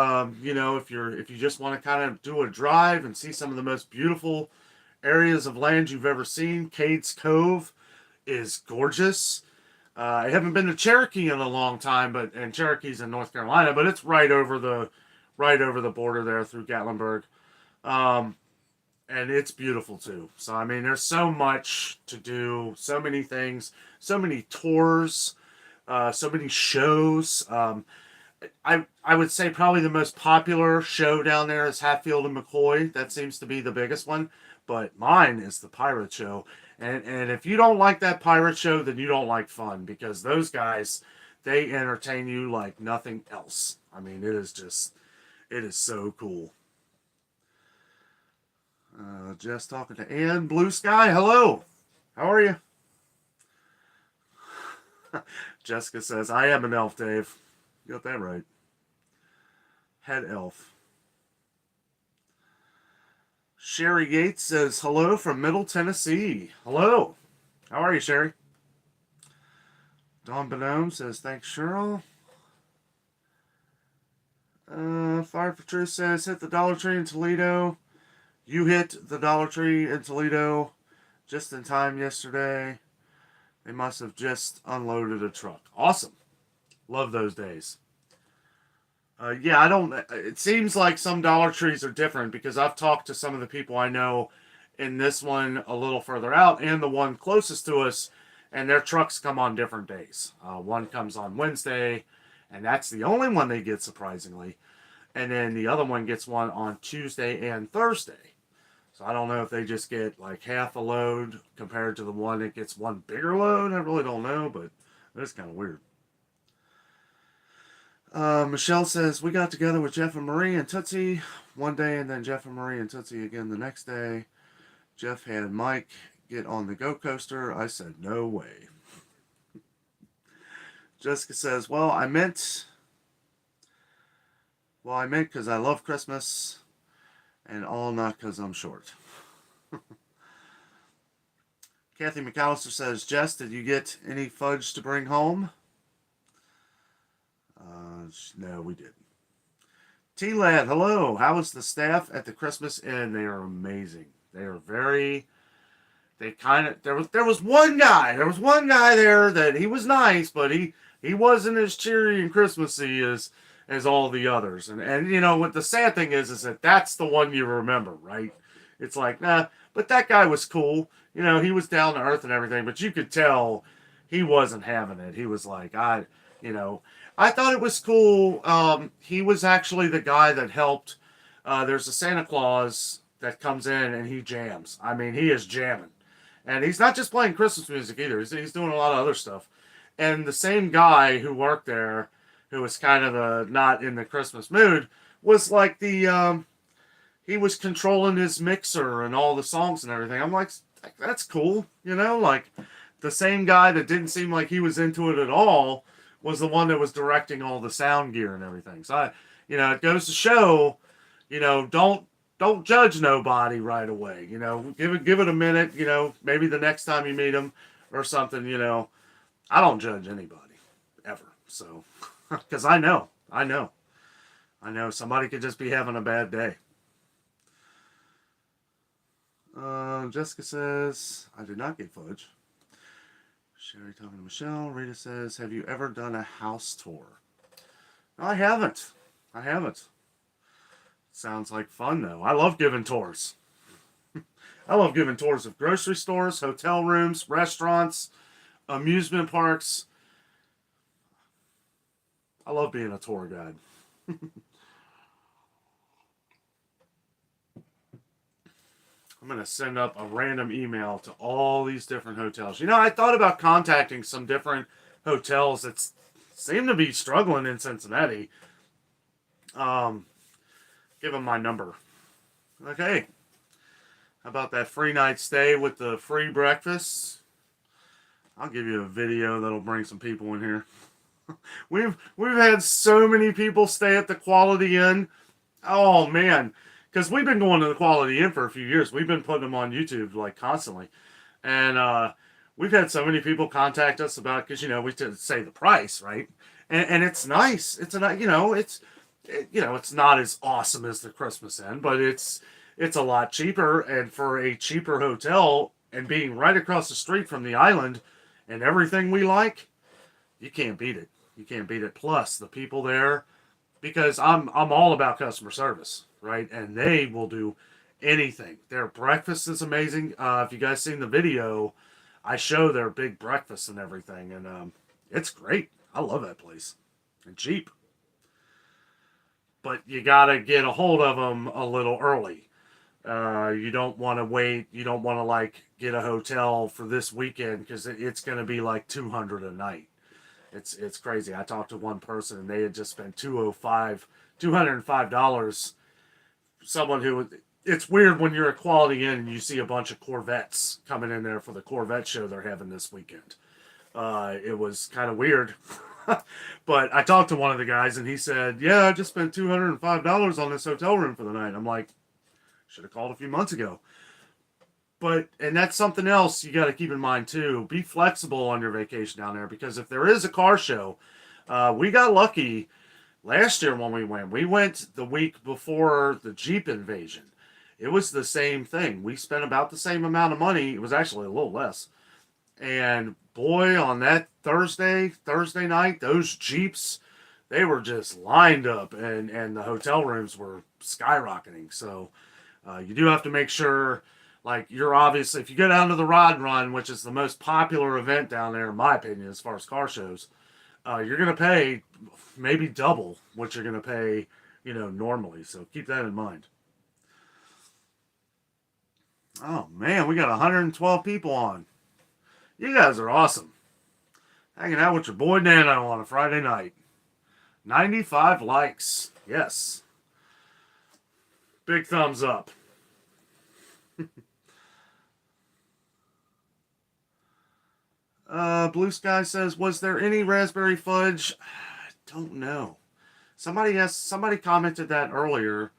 if you just want to kind of do a drive and see some of the most beautiful areas of land you've ever seen. Cades Cove is gorgeous. I haven't been to Cherokee in a long time, and Cherokee's in North Carolina, but it's right over the border there through Gatlinburg. Um, and it's beautiful too. So I mean, there's so much to do, so many things, so many tours, so many shows. I would say probably the most popular show down there is Hatfield and McCoy. That seems to be the biggest one. But mine is the pirate show. And if you don't like that pirate show, then you don't like fun, because those guys, they entertain you like nothing else. I mean, it is so cool. Jess talking to Ann. Blue Sky, hello. How are you? Jessica says, I am an elf, Dave. You got that right. Head elf. Sherry Yates says, hello from Middle Tennessee. Hello. How are you, Sherry? Don Bonhomme says, thanks, Cheryl. Fire for Truth says, hit the Dollar Tree in Toledo. You hit the Dollar Tree in Toledo just in time yesterday. They must have just unloaded a truck. Awesome. Love those days. Yeah, it seems like some Dollar Trees are different, because I've talked to some of the people I know in this one a little further out and the one closest to us, and their trucks come on different days. One comes on Wednesday, and that's the only one they get, surprisingly. And then the other one gets one on Tuesday and Thursday. So I don't know if they just get like half a load compared to the one that gets one bigger load. I really don't know, but it's kind of weird. Michelle says, we got together with Jeff and Marie and Tootsie one day, and then Jeff and Marie and Tootsie again the next day. Jeff had Mike get on the go coaster. I said, no way. Jessica says, well, I meant because I love Christmas, and all not because I'm short. Kathy McAllister says, Jess, did you get any fudge to bring home? No, we didn't. T-Lad, hello. How is the staff at the Christmas Inn? They are amazing. They are very... There was one guy there that he was nice, but he wasn't as cheery and Christmassy as all the others. And you know what the sad thing is that that's the one you remember, right? It's like, nah, but that guy was cool. You know, he was down to earth and everything, but you could tell he wasn't having it. He was like, I thought it was cool. He was actually the guy that helped. There's a Santa Claus that comes in and he jams. I mean, he is jamming. And he's not just playing Christmas music either. He's doing a lot of other stuff. And the same guy who worked there, who was kind of not in the Christmas mood, was like he was controlling his mixer and all the songs and everything. I'm like, that's cool. You know, like the same guy that didn't seem like he was into it at all was the one that was directing all the sound gear and everything. So, it goes to show, don't judge nobody right away. Give it a minute. Maybe the next time you meet them or something. I don't judge anybody ever. So, because I know somebody could just be having a bad day. Jessica says, I did not get fudge. Sherry talking to Michelle. Rita says, have you ever done a house tour? No, I haven't. Sounds like fun, though. I love giving tours. I love giving tours of grocery stores, hotel rooms, restaurants, amusement parks. I love being a tour guide. I'm going to send up a random email to all these different hotels. I thought about contacting some different hotels that seem to be struggling in Cincinnati. Give them my number. Okay. How about that free night stay with the free breakfast? I'll give you a video that'll bring some people in here. We've had so many people stay at the Quality Inn. Oh, man. Because we've been going to the Quality Inn for a few years. We've been putting them on YouTube like constantly. And we've had so many people contact us about, because, we say the price, right? And it's nice. It's it's not as awesome as the Christmas Inn, but it's it's a lot cheaper, and for a cheaper hotel and being right across the street from the island and everything we like, you can't beat it. You can't beat it. Plus, the people there, because I'm all about customer service, right? And they will do anything. Their breakfast is amazing. If you guys seen the video, I show their big breakfast and everything, and it's great. I love that place. And cheap. But you gotta get a hold of them a little early. You don't want to wait. You don't want to like get a hotel for this weekend because it's going to be like $200 a night. It's crazy. I talked to one person and they had just spent $205. Someone who, it's weird when you're at Quality Inn and you see a bunch of Corvettes coming in there for the Corvette show they're having this weekend. It was kind of weird. But I talked to one of the guys and he said, yeah, I just spent $205 on this hotel room for the night. I'm like, should have called a few months ago. And that's something else you got to keep in mind too. Be flexible on your vacation down there, because if there is a car show, we got lucky last year when we went. We went the week before the Jeep invasion. It was the same thing. We spent about the same amount of money. It was actually a little less. And boy, on that Thursday night, those Jeeps, they were just lined up, and the hotel rooms were skyrocketing. So you do have to make sure, like, you're obviously, if you go down to the Rod Run, which is the most popular event down there, in my opinion, as far as car shows, you're going to pay maybe double what you're going to pay, normally. So keep that in mind. Oh, man, we got 112 people on. You guys are awesome. Hanging out with your boy Dano on a Friday night. 95 likes. Yes. Big thumbs up. Blue Sky says, was there any raspberry fudge? I don't know. Somebody commented that earlier.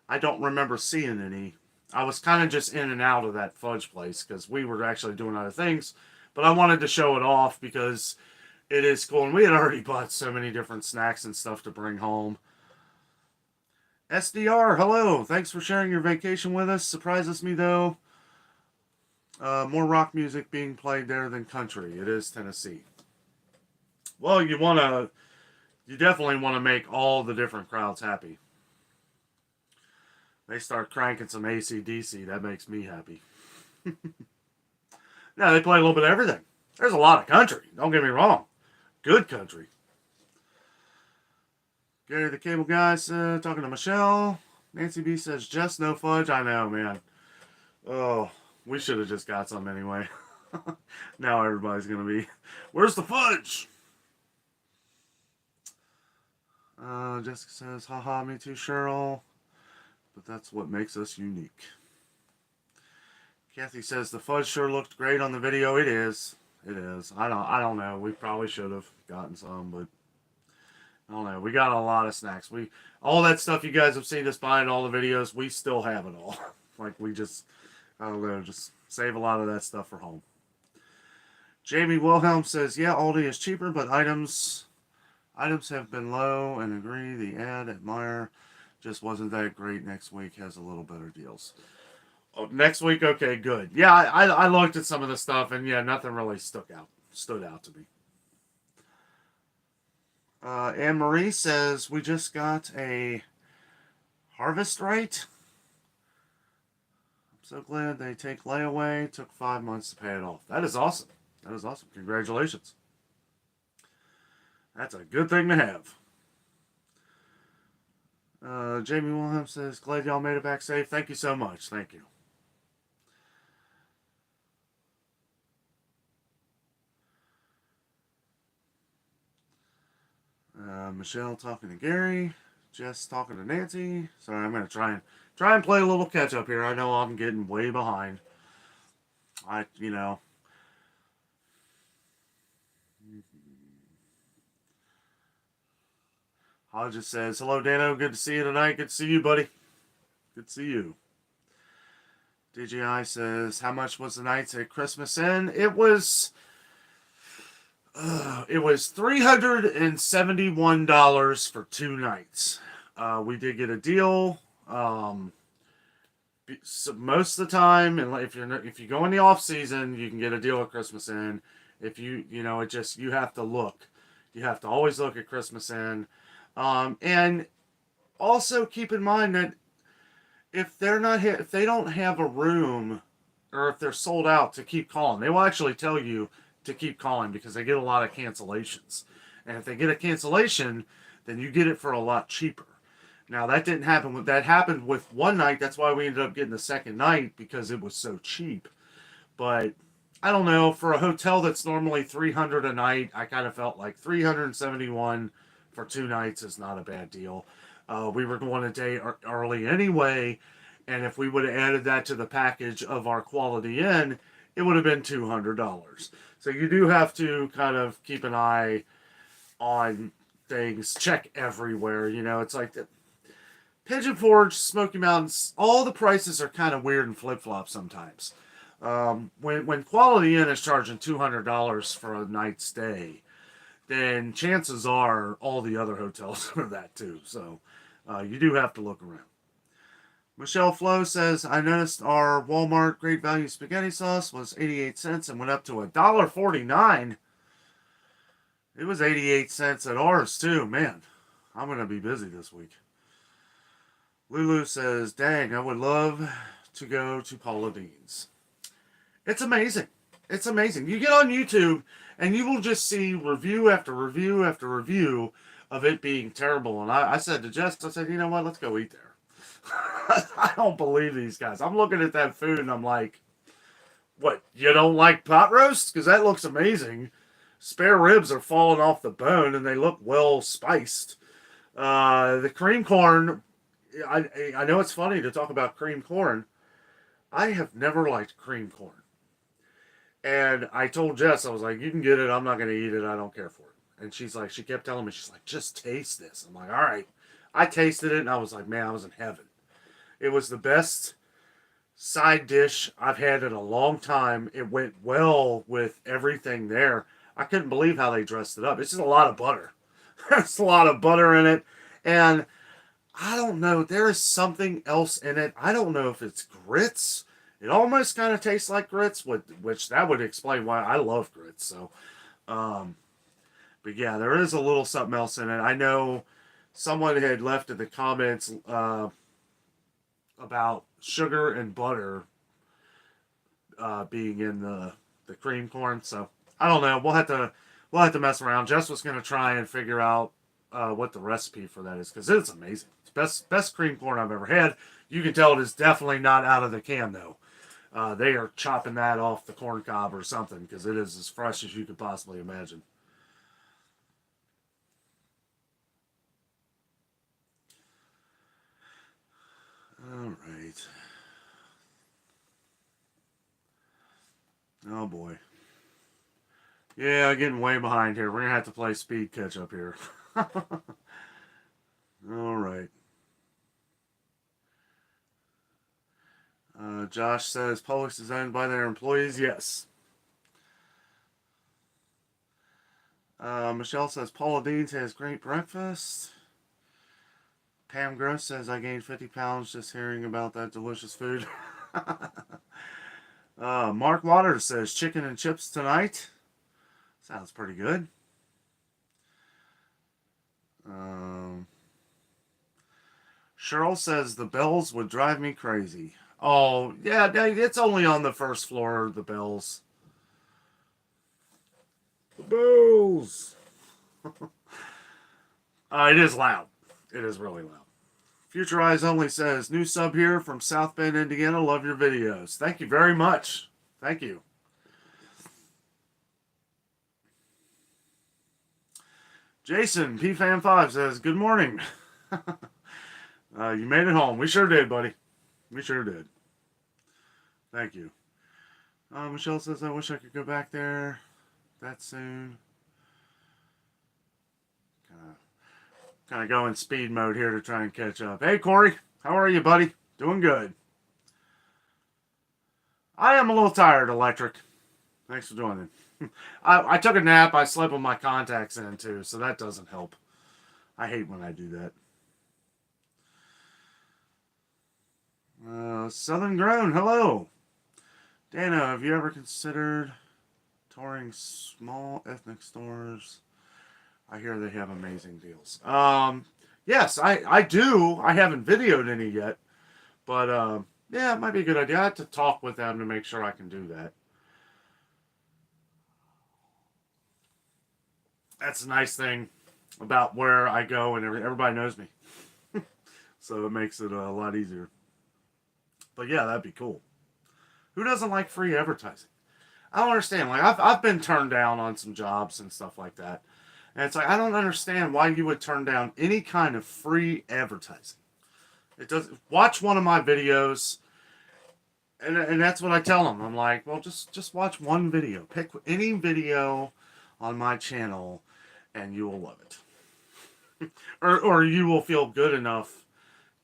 I don't remember seeing any. I was kind of just in and out of that fudge place because we were actually doing other things. But I wanted to show it off because it is cool. And we had already bought so many different snacks and stuff to bring home. SDR, hello. Thanks for sharing your vacation with us. Surprises me, though. More rock music being played there than country. It is Tennessee. Well, you definitely want to make all the different crowds happy. They start cranking some AC/DC. That makes me happy. No, they play a little bit of everything. There's a lot of country. Don't get me wrong. Good country. Gary the Cable Guy talking to Michelle. Nancy B says, just no fudge. I know, man. Oh, we should have just got some anyway. Now everybody's going to be, where's the fudge? Jessica says, haha, me too, Cheryl. But that's what makes us unique. Kathy says, the fudge sure looked great on the video. It is. It is. I don't know. We probably should have gotten some, but I don't know. We got a lot of snacks. All that stuff you guys have seen us buy in all the videos, we still have it all. Like, we just, I don't know, just save a lot of that stuff for home. Jamie Wilhelm says, yeah, Aldi is cheaper, but items have been low, and agree. The ad at Meijer just wasn't that great. Next week has a little better deals. Oh, next week, okay, good. Yeah, I looked at some of the stuff, and yeah, nothing really stood out to me. Anne Marie says, we just got a harvest right. I'm so glad they take layaway. Took 5 months to pay it off. That is awesome. That is awesome. Congratulations. That's a good thing to have. Jamie Wilhelm says, glad y'all made it back safe. Thank you so much. Thank you. Michelle talking to Gary. Jess talking to Nancy. Sorry, I'm going to try and play a little catch up here. I know I'm getting way behind. Hodges says, hello, Dano. Good to see you tonight. Good to see you, buddy. Good to see you. DJI says, how much was the nights at Christmas Inn? It was $371 for 2 nights. We did get a deal. So most of the time, and if you go in the off season, you can get a deal at Christmas Inn. If it just you have to look. You have to always look at Christmas Inn, and also keep in mind that if they don't have a room, or if they're sold out, to keep calling. They will actually tell you to keep calling because they get a lot of cancellations. And if they get a cancellation, then you get it for a lot cheaper. Now that didn't happen that happened with one night. That's why we ended up getting the second night, because it was so cheap. But I don't know, for a hotel that's normally $300 a night, I kind of felt like $371 for 2 nights is not a bad deal. We were going a day early anyway, and if we would have added that to the package of our Quality Inn, it would have been $200. So you do have to kind of keep an eye on things, check everywhere. It's like the Pigeon Forge, Smoky Mountains, all the prices are kind of weird and flip-flop sometimes. When Quality Inn is charging $200 for a night stay, then chances are all the other hotels are that too. So you do have to look around. Michelle Flo says, I noticed our Walmart Great Value spaghetti sauce was 88 cents and went up to $1.49. It was 88 cents at ours too. Man, I'm going to be busy this week. Lulu says, dang, I would love to go to Paula Deen's. It's amazing. It's amazing. You get on YouTube and you will just see review after review after review of it being terrible. And I said to Jess, I said, you know what, let's go eat there. I don't believe these guys. I'm looking at that food and I'm like, what, you don't like pot roast? Because that looks amazing. Spare ribs are falling off the bone and they look well spiced. The cream corn, I know it's funny to talk about cream corn. I have never liked cream corn. And I told Jess, I was like, you can get it. I'm not going to eat it. I don't care for it. And she kept telling me, she's like, just taste this. I'm like, all right. I tasted it and I was like, man, I was in heaven. It was the best side dish I've had in a long time. It went well with everything there. I couldn't believe how they dressed it up. It's just a lot of butter. There's a lot of butter in it. And I don't know. There is something else in it. I don't know if it's grits. It almost kind of tastes like grits, which that would explain why I love grits. So, but yeah, there is a little something else in it. I know someone had left in the comments about sugar and butter being in the cream corn. So I don't know. We'll have to mess around. Jess was going to try and figure out what the recipe for that is, because it's amazing. It's best cream corn I've ever had. You can tell it is definitely not out of the can though. They are chopping that off the corn cob or something, because it is as fresh as you could possibly imagine. All right. Oh boy. Yeah, getting way behind here. We're going to have to play speed catch up here. All right. Josh says Publix is owned by their employees. Yes. Michelle says Paula Dean's has great breakfast. Pam Gross says I gained 50 pounds just hearing about that delicious food. Mark Waters says chicken and chips tonight. Sounds pretty good. Cheryl says the bells would drive me crazy. Oh, yeah, it's only on the first floor, the bells. The bells! It is loud. It is really loud. Future Eyes Only says, new sub here from South Bend, Indiana. Love your videos. Thank you very much. Thank you. Jason, PFan5 says, good morning. You made it home. We sure did, buddy. We sure did. Thank you. Michelle says, I wish I could go back there that soon. Kind of go in speed mode here to try and catch up. Hey, Corey. How are you, buddy? Doing good. I am a little tired, Electric. Thanks for joining. I took a nap. I slept with my contacts in, too, so that doesn't help. I hate when I do that. Southern Grown, hello. Dano, have you ever considered touring small ethnic stores? I hear they have amazing deals. Yes, I do. I haven't videoed any yet. But, yeah, it might be a good idea. I have to talk with them to make sure I can do that. That's a nice thing about where I go and everybody knows me. So it makes it a lot easier. But yeah, that'd be cool. Who doesn't like free advertising? I don't understand. Like I've been turned down on some jobs and stuff like that. And it's like I don't understand why you would turn down any kind of free advertising. It does. Watch one of my videos, and that's what I tell them. I'm like, well, just watch one video. Pick any video on my channel, and you will love it. or you will feel good enough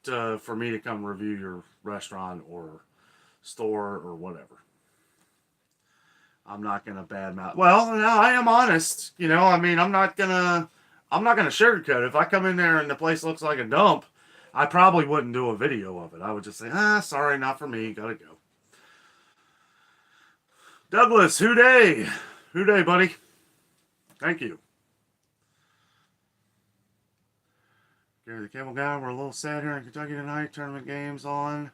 for me to come review your restaurant or store or whatever. I'm not gonna badmouth. Well, no, I am honest. You know, I mean, I'm not gonna sugarcoat it. If I come in there and the place looks like a dump, I probably wouldn't do a video of it. I would just say, sorry, not for me. Gotta go. Douglas, hoo-day, buddy. Thank you. Gary the Cable Guy, we're a little sad here in Kentucky tonight. Tournament game's on,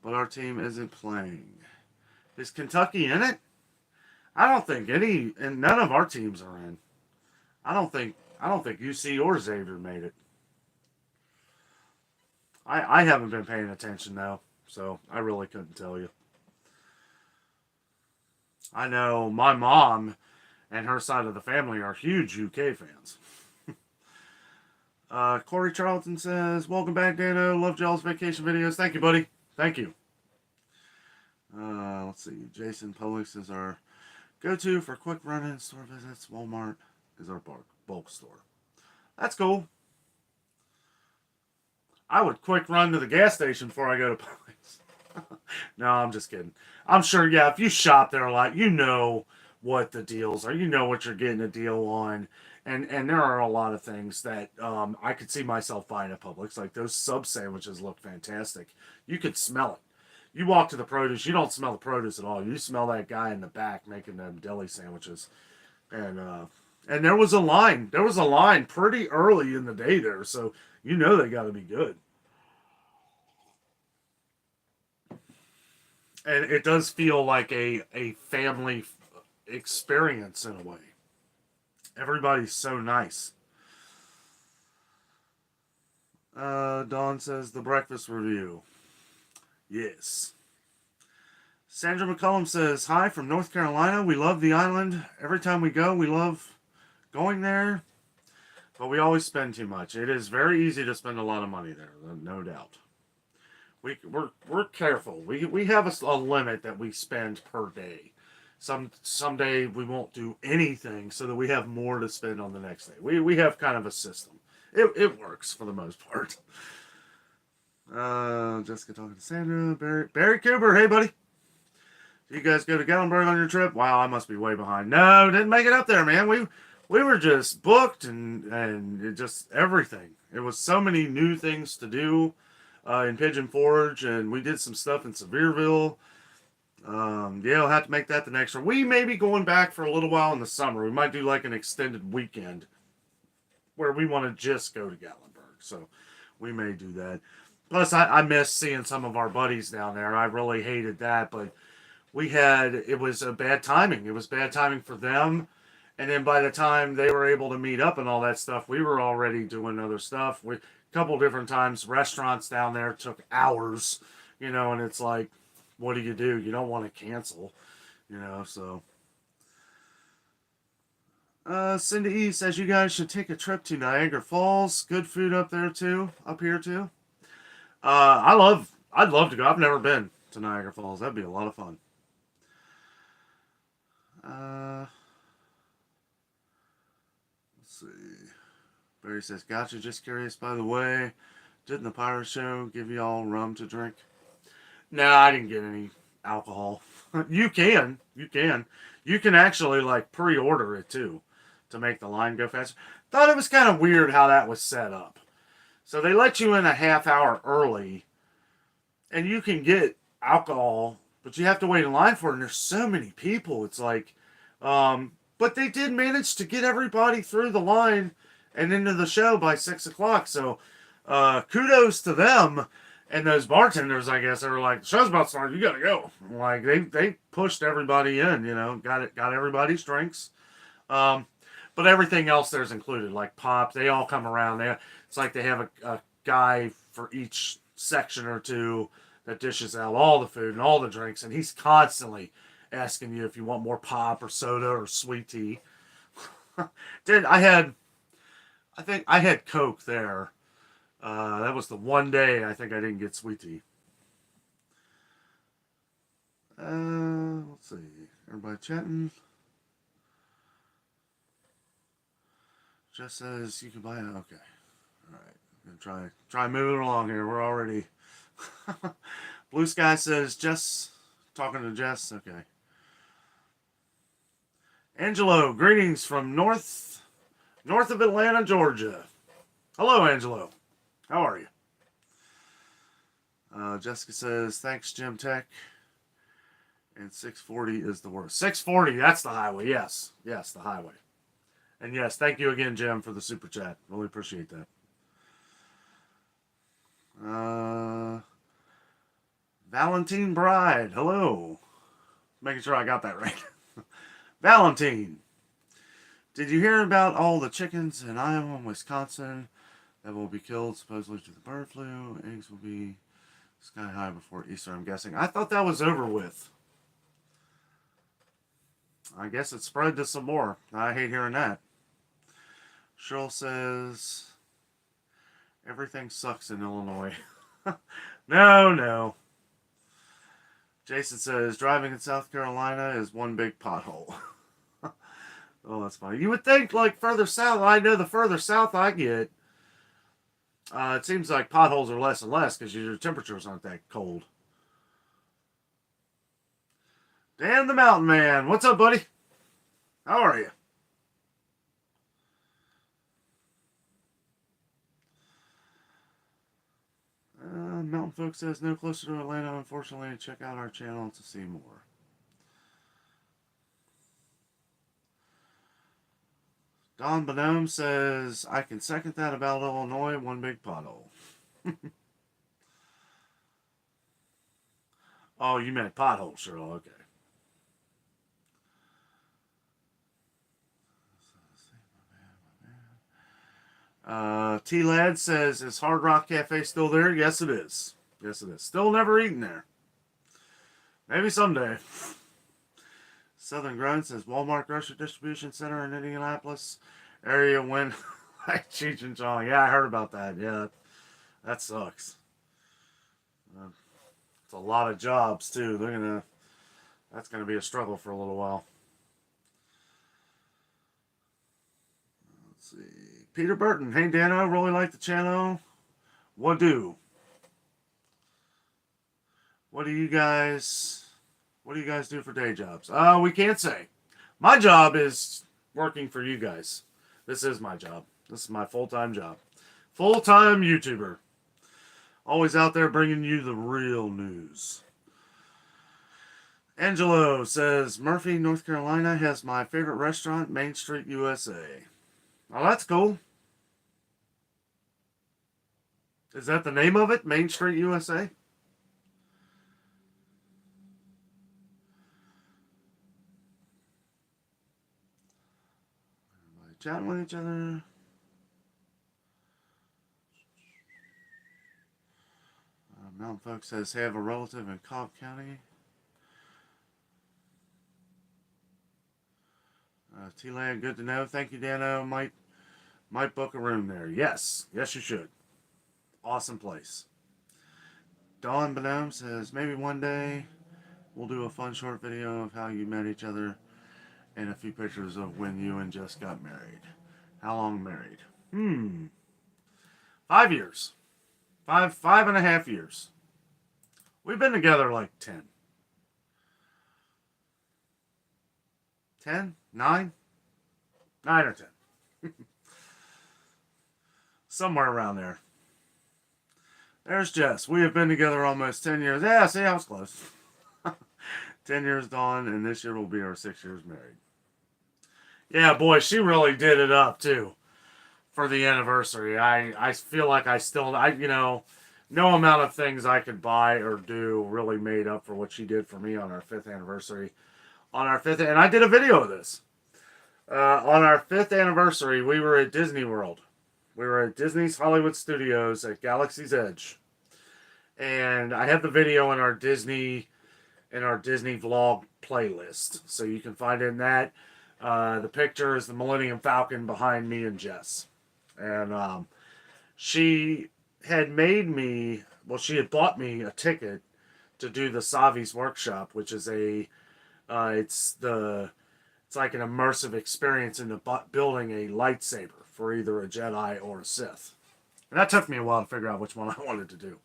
but our team isn't playing. Is Kentucky in it? I don't think any, and none of our teams are in. I don't think UC or Xavier made it. I haven't been paying attention though, so I really couldn't tell you. I know my mom and her side of the family are huge UK fans. Corey Charlton says, welcome back, Dano. Love y'all's vacation videos. Thank you, buddy. Thank you. Let's see. Jason, Publix is our go-to for quick run-in store visits. Walmart is our bulk store. That's cool. I would quick run to the gas station before I go to Publix. No, I'm just kidding. I'm sure, yeah, if you shop there a lot, you know what the deals are. You know what you're getting a deal on. And there are a lot of things that I could see myself buying at Publix. Like those sub sandwiches look fantastic. You could smell it. You walk to the produce, you don't smell the produce at all. You smell that guy in the back making them deli sandwiches. And there was a line. There was a line pretty early in the day there. So you know they got to be good. And it does feel like a family experience in a way. Everybody's so nice. Dawn says, the breakfast review. Yes. Sandra McCullum says, hi from North Carolina. We love the island. Every time we go, we love going there. But we always spend too much. It is very easy to spend a lot of money there, no doubt. We're careful. We have a limit that we spend per day. Someday we won't do anything so that we have more to spend on the next day. We have kind of a system. It works for the most part. Jessica talking to Sandra. Barry Cooper, hey buddy. Did you guys go to Gatlinburg on your trip? Wow, I must be way behind. No, didn't make it up there, man. We were just booked and it just everything. It was so many new things to do in Pigeon Forge, and we did some stuff in Sevierville. Yeah, we'll have to make that the next one. We may be going back for a little while in the summer. We might do like an extended weekend where we want to just go to Gatlinburg. So we may do that. Plus, I miss seeing some of our buddies down there. I really hated that, but it was a bad timing. It was bad timing for them. And then by the time they were able to meet up and all that stuff, we were already doing other stuff. A couple different times, restaurants down there took hours, and it's like, what do? You don't want to cancel, so. Cindy E says you guys should take a trip to Niagara Falls. Good food up here too. I'd love to go. I've never been to Niagara Falls. That'd be a lot of fun. Let's see. Barry says, gotcha. Just curious, by the way, didn't the pirate show give y'all rum to drink? No, I didn't get any alcohol. You can actually like pre-order it too to make the line go faster. Thought it was kind of weird how that was set up. So they let you in a half hour early, and you can get alcohol, but you have to wait in line for it, and there's so many people. It's like, but they did manage to get everybody through the line and into the show by 6 o'clock. So, kudos to them. And those bartenders, I guess, they were like, the show's about to start, you gotta go. Like, they pushed everybody in, you know, got everybody's drinks. But everything else there's included, like pop, they all come around. It's like they have a guy for each section or two that dishes out all the food and all the drinks, and he's constantly asking you if you want more pop or soda or sweet tea. I think I had Coke there. That was the one day I think I didn't get sweet tea. Let's see. Everybody chatting. Jess says you can buy it. Okay. All right. I'm gonna try moving along here. We're already. Blue Sky says Jess talking to Jess. Okay. Angelo, greetings from north of Atlanta, Georgia. Hello, Angelo. How are you? Jessica says, thanks, Jim Tech. And 640 is the worst. 640, that's the highway. Yes, the highway. And yes, thank you again, Jim, for the super chat. Really appreciate that. Valentine Bride, hello. Making sure I got that right. Valentine, did you hear about all the chickens in Iowa and Wisconsin that will be killed supposedly to the bird flu? Eggs will be sky high before Easter, I'm guessing. I thought that was over with. I guess it spread to some more. I hate hearing that. Cheryl says, everything sucks in Illinois. No. Jason says, driving in South Carolina is one big pothole. Oh, that's funny. You would think, like, further south, I know the further south I get, it seems like potholes are less and less because your temperatures aren't that cold. Dan the Mountain Man. What's up, buddy? How are you? Mountain Folk says, no closer to Atlanta, unfortunately. Check out our channel to see more. Don Bonhomme says, I can second that about Illinois. One big pothole. Oh, you meant pothole, Cheryl. Okay. T-Lad says, is Hard Rock Cafe still there? Yes, it is. Still never eaten there. Maybe someday. Southern Grown says, Walmart Grocery Distribution Center in Indianapolis area went like Cheech and Chong. Yeah, I heard about that. Yeah, that sucks. It's a lot of jobs, too. That's gonna be a struggle for a little while. Let's see. Peter Burton. Hey, Dano. Really like the channel. What do? What do you guys do for day jobs? We can't say. My job is working for you guys. This is my job. This is my full-time job. Full-time YouTuber. Always out there bringing you the real news. Angelo says, Murphy, North Carolina has my favorite restaurant, Main Street, USA. Oh, that's cool. Is that the name of it? Main Street, USA? Everybody chatting with each other. Mountain Folk says, have a relative in Cobb County. T-Land, good to know. Thank you, Dano. Might book a room there. Yes, you should. Awesome place. Dawn Bonhomme says, maybe one day we'll do a fun short video of how you met each other and a few pictures of when you and Jess got married. How long married? 5 years. 5.5 years. We've been together like 10. 10? 9? 9 or 10. Somewhere around there. There's Jess. We have been together almost 10 years. Yeah, see, I was close. 10 years Dawn, and this year will be our 6 years married. Yeah, boy, she really did it up, too, for the anniversary. I feel like no amount of things I could buy or do really made up for what she did for me on our 5th anniversary. And I did a video of this. On our 5th anniversary, we were at Disney World. We were at Disney's Hollywood Studios at Galaxy's Edge. And I have the video in our Disney vlog playlist. So you can find it in that. The picture is the Millennium Falcon behind me and Jess. And she had bought me a ticket to do the Savi's workshop, which is it's like an immersive experience into building a lightsaber for either a Jedi or a Sith. And that took me a while to figure out which one I wanted to do.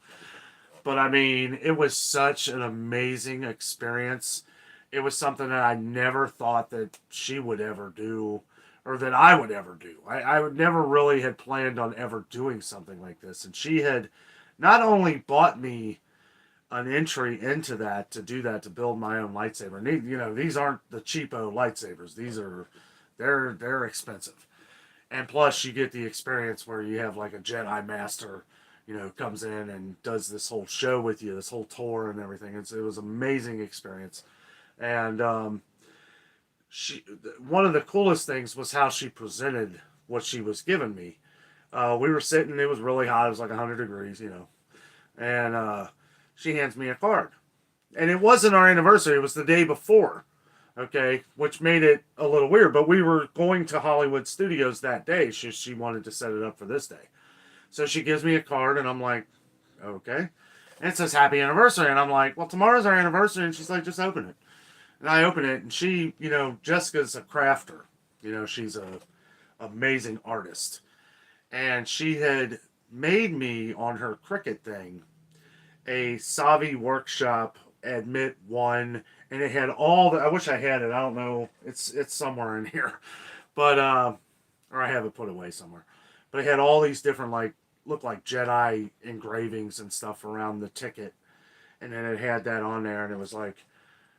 But I mean, it was such an amazing experience. It was something that I never thought that she would ever do, or that I would ever do. I would never really had planned on ever doing something like this. And she had not only bought me an entry into that to build my own lightsaber. And these aren't the cheapo lightsabers. They're expensive. And plus you get the experience where you have like a Jedi Master, comes in and does this whole show with you, this whole tour and everything. It was an amazing experience. And one of the coolest things was how she presented what she was giving me. We were sitting, it was really hot, it was like 100 degrees, and she hands me a card. And it wasn't our anniversary, it was the day before, okay, which made it a little weird, but we were going to Hollywood Studios that day. She wanted to set it up for this day. So she gives me a card, and I'm like, okay. And it says happy anniversary, and I'm like, well, tomorrow's our anniversary, and she's like, just open it. And I open it, and she, Jessica's a crafter. She's a amazing artist. And she had made me, on her Cricut thing, a Savi workshop admit 1, and it had all the, I wish I had it, I don't know, it's somewhere in here. But, or I have it put away somewhere. But it had all these different, looked like Jedi engravings and stuff around the ticket. And then it had that on there, and it was like,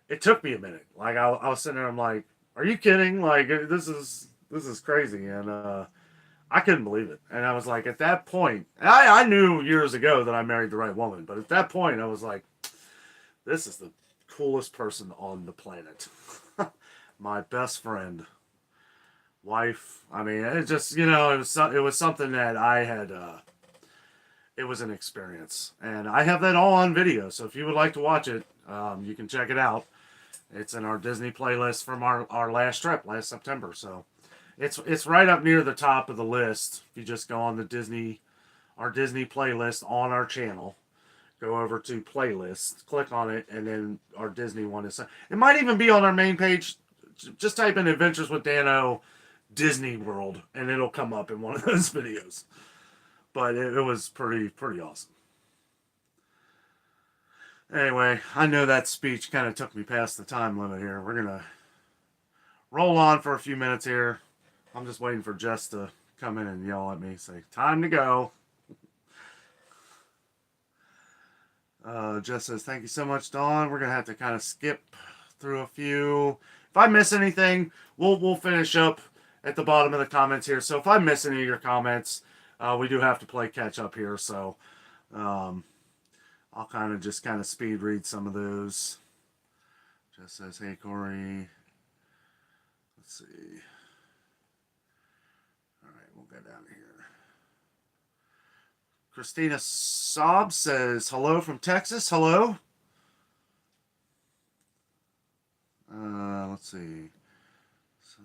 it took me a minute. Like, I was sitting there, I'm like, are you kidding? Like, this is crazy. And I couldn't believe it. And I was like, at that point, I knew years ago that I married the right woman. But at that point, I was like, this is the coolest person on the planet. My best friend. Wife. I mean, it just, it was something that I had, it was an experience. And I have that all on video. So if you would like to watch it, you can check it out. It's in our Disney playlist from our last trip, last September. So it's right up near the top of the list. If you just go on our Disney playlist on our channel, go over to playlist, click on it, and then our Disney one is. It might even be on our main page. Just type in Adventures with Dano Disney World, and it'll come up in one of those videos. But it was pretty awesome. Anyway, I know that speech kind of took me past the time limit here. We're going to roll on for a few minutes here. I'm just waiting for Jess to come in and yell at me, say, time to go. Jess says, thank you so much, Dawn. We're going to have to kind of skip through a few. If I miss anything, we'll finish up at the bottom of the comments here. So if I miss any of your comments, we do have to play catch up here. So I'll kind of speed read some of those. Jess says, hey, Corey. Let's see. All right, we'll go down here. Christina Saab says, hello from Texas. Hello. Let's see. So,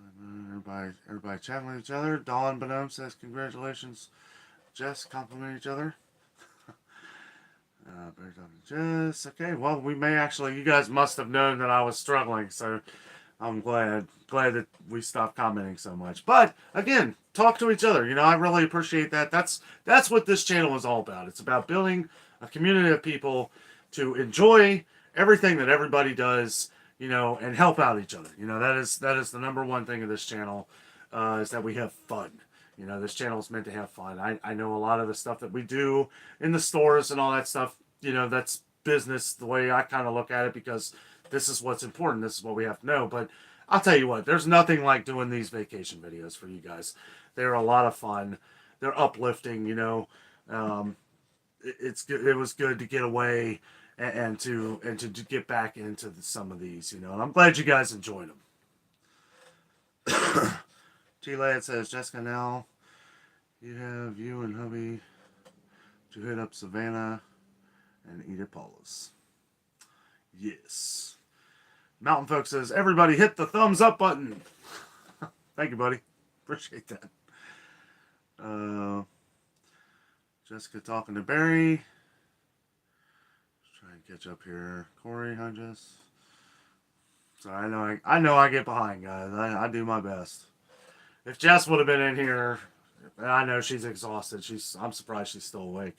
everybody chatting with each other. Dawn Bonhomme says, congratulations. Jess, compliment each other. Jess. Okay, well, we may actually, you guys must have known that I was struggling, so I'm glad that we stopped commenting so much. But again, talk to each other. I really appreciate that. That's what this channel is all about. It's about building a community of people to enjoy everything that everybody does, and help out each other. That is the number one thing of this channel, is that we have fun. You know, this channel is meant to have fun. I know a lot of the stuff that we do in the stores and all that stuff, you know, that's business the way I kind of look at it, because this is what's important. This is what we have to know. But I'll tell you what, there's nothing like doing these vacation videos for you guys. They're a lot of fun. They're uplifting, you know. It's good. It was good to get away and to get back into some of these, you know. And I'm glad you guys enjoyed them. G-Lad says, Jessica, now you and hubby to hit up Savannah and eat at Paula's. Yes. Mountain Folk says, everybody hit the thumbs up button. Thank you, buddy. Appreciate that. Jessica talking to Barry. Let's try and catch up here. Corey, hi, Jess. Sorry, I know I get behind, guys. I do my best. If Jess would have been in here, I know she's exhausted. I'm surprised she's still awake.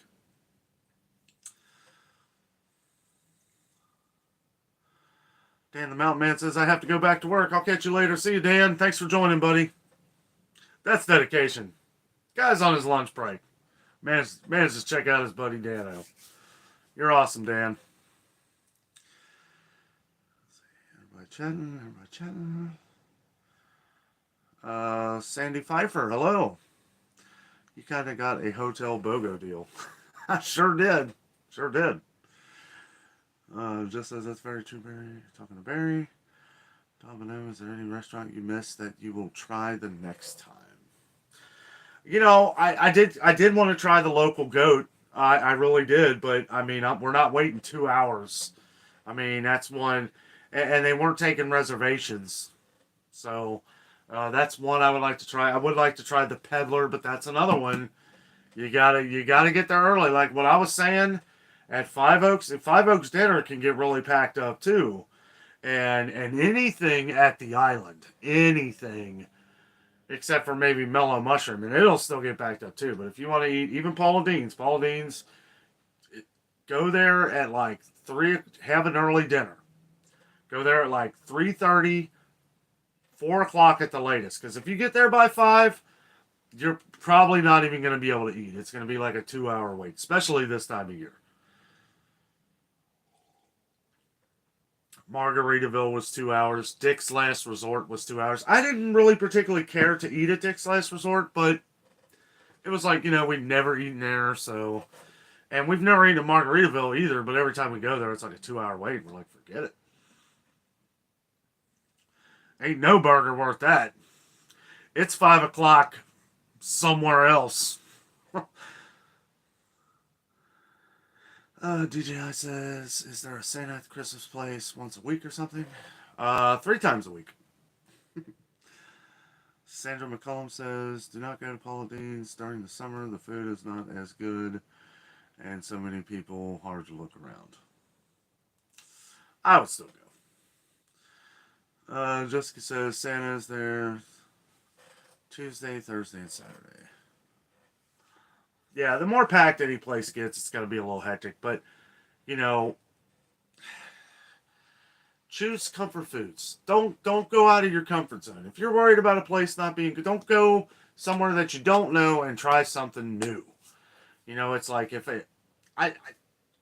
Dan the Mountain Man says, I have to go back to work. I'll catch you later. See you, Dan. Thanks for joining, buddy. That's dedication. Guy's on his lunch break. Managed to check out his buddy Dano. You're awesome, Dan. Everybody chatting. Sandy Pfeiffer, hello. You kind of got a hotel BOGO deal. I sure did. Just says that's very true, Barry. Talking to Barry. Domino, is there any restaurant you missed that you will try the next time? You know, I did want to try the local goat. I really did, but I mean, we're not waiting 2 hours. I mean, that's one, and they weren't taking reservations, so that's one I would like to try. I would like to try the Peddler, but that's another one. You gotta get there early. Like what I was saying, at Five Oaks dinner can get really packed up too, and anything at the island, anything. Except for maybe mellow mushroom, and it'll still get backed up too. But if you want to eat even Paula Deen's, go there at like 3, have an early dinner. Go there at like 3:30, 4 o'clock at the latest. Because if you get there by 5, you're probably not even going to be able to eat. It's going to be like a 2-hour wait, especially this time of year. Margaritaville was 2 hours. Dick's Last Resort was 2 hours. I didn't really particularly care to eat at Dick's Last Resort, but it was like, you know, we'd never eaten there, so. And we've never eaten at Margaritaville either, but every time we go there, it's like a 2-hour wait. We're like, forget it. Ain't no burger worth that. It's 5 o'clock somewhere else. DJI says, is there a St. at the Christmas place once a week or something? 3 times a week. Sandra McCollum says, do not go to Paula Deen's during the summer. The food is not as good and so many people, hard to look around. I would still go. Jessica says, Santa's there Tuesday, Thursday, and Saturday. Yeah, the more packed any place gets, it's going to be a little hectic. But, you know, choose comfort foods. Don't go out of your comfort zone. If you're worried about a place not being good, don't go somewhere that you don't know and try something new. You know, it's like I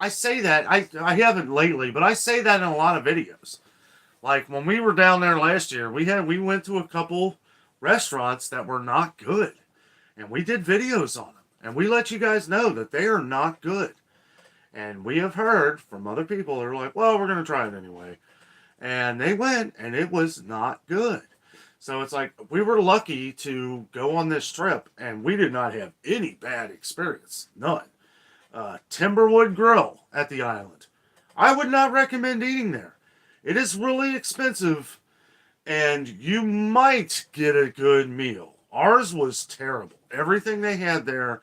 say that, I haven't lately, but I say that in a lot of videos. Like when we were down there last year, we went to a couple restaurants that were not good. And we did videos on them. And we let you guys know that they are not good. And we have heard from other people that are like, well, we're going to try it anyway. And they went, and it was not good. So it's like, we were lucky to go on this trip, and we did not have any bad experience. None. Timberwood Grill at the island. I would not recommend eating there. It is really expensive, and you might get a good meal. Ours was terrible. Everything they had there,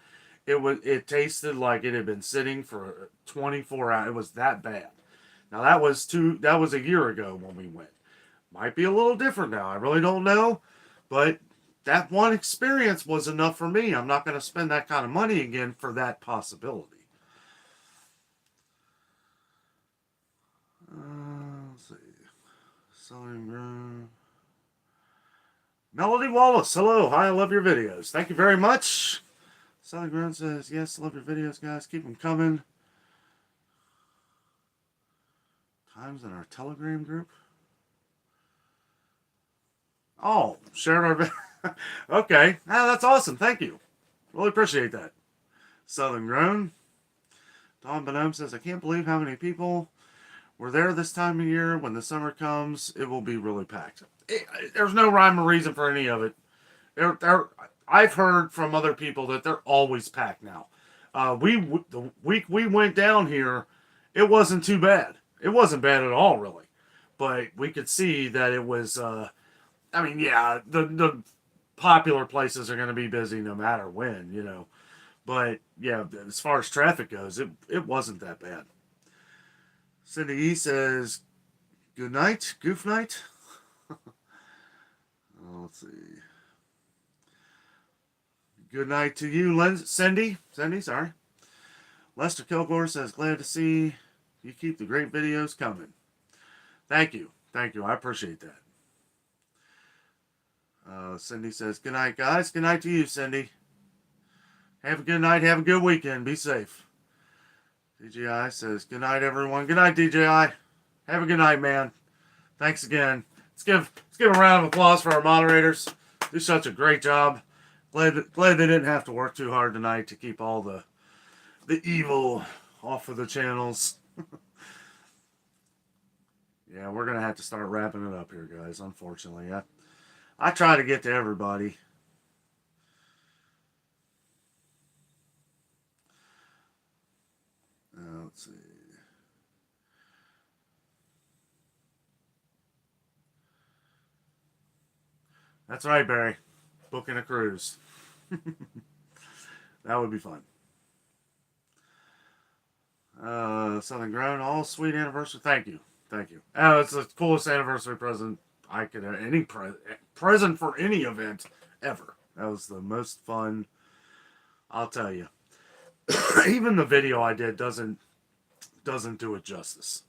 it tasted like it had been sitting for 24 hours. It was that bad. Now that was a year ago when we went. Might be a little different now. I really don't know, but that one experience was enough for me. I'm not going to spend that kind of money again for that possibility. Let's see. Southern Grove. Melody Wallace, hello. Hi, I love your videos. Thank you very much. Southern Ground says, yes, love your videos, guys. Keep them coming. Times in our Telegram group. Oh, shared our video. Okay. Ah, that's awesome. Thank you. Really appreciate that. Southern Grown. Don Bonhomme says, I can't believe how many people were there this time of year. When the summer comes, it will be really packed. There's no rhyme or reason for any of it. I've heard from other people that they're always packed now. The week we went down here, it wasn't too bad. It wasn't bad at all, really. But we could see that it was, I mean, yeah, the popular places are going to be busy no matter when, you know. But, yeah, as far as traffic goes, it wasn't that bad. Cindy E says, good night, goof night. Let's see. Good night to you, Cindy. Cindy, sorry. Lester Kilgore says, glad to see you keep the great videos coming. Thank you. Thank you. I appreciate that. Cindy says, good night, guys. Good night to you, Cindy. Have a good night. Have a good weekend. Be safe. DJI says, good night, everyone. Good night, DJI. Have a good night, man. Thanks again. Let's give a round of applause for our moderators. Do such a great job. Glad they didn't have to work too hard tonight to keep all the evil off of the channels. Yeah, we're going to have to start wrapping it up here, guys, unfortunately. I try to get to everybody. Let's see. That's right, Barry. Booking a cruise. That would be fun. Southern Grown, all sweet anniversary. Thank you. Thank you. It's the coolest anniversary present I could have. Any present for any event ever. That was the most fun. I'll tell you. Even the video I did doesn't do it justice.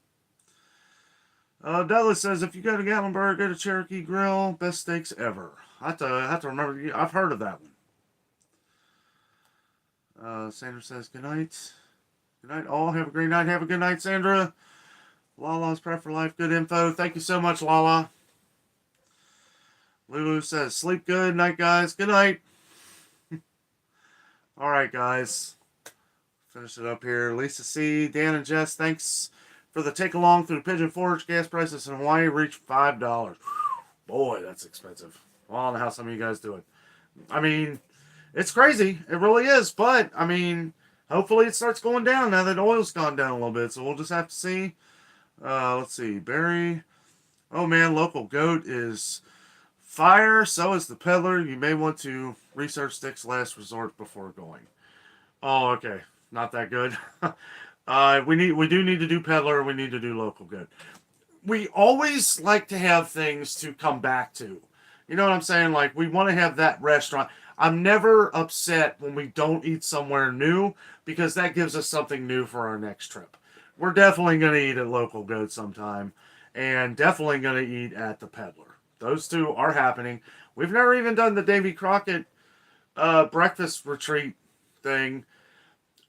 Douglas says, if you go to Gatlinburg, go to Cherokee Grill. Best steaks ever. I have to remember. I've heard of that one. Sandra says, good night. Good night, all. Have a great night. Have a good night, Sandra. Lala's Prep for Life. Good info. Thank you so much, Lala. Lulu says, sleep good. Night, guys. Good night. All right, guys. Finish it up here. Lisa C., Dan and Jess, thanks for the take along through Pigeon Forge. Gas prices in Hawaii reached $5. Boy, that's expensive. Well, I don't know how some of you guys do it. I mean, it's crazy. It really is. But, I mean, hopefully it starts going down now that oil's gone down a little bit. So we'll just have to see. Let's see. Barry. Oh, man, local goat is fire. So is the peddler. You may want to research Stick's last resort before going. Oh, okay. Not that good. We do need to do peddler. We need to do local good. We always like to have things to come back to. You know what I'm saying? Like, we want to have that restaurant. I'm never upset when we don't eat somewhere new because that gives us something new for our next trip. We're definitely going to eat at Local Goat sometime and definitely going to eat at the Peddler. Those two are happening. We've never even done the Davy Crockett breakfast retreat thing.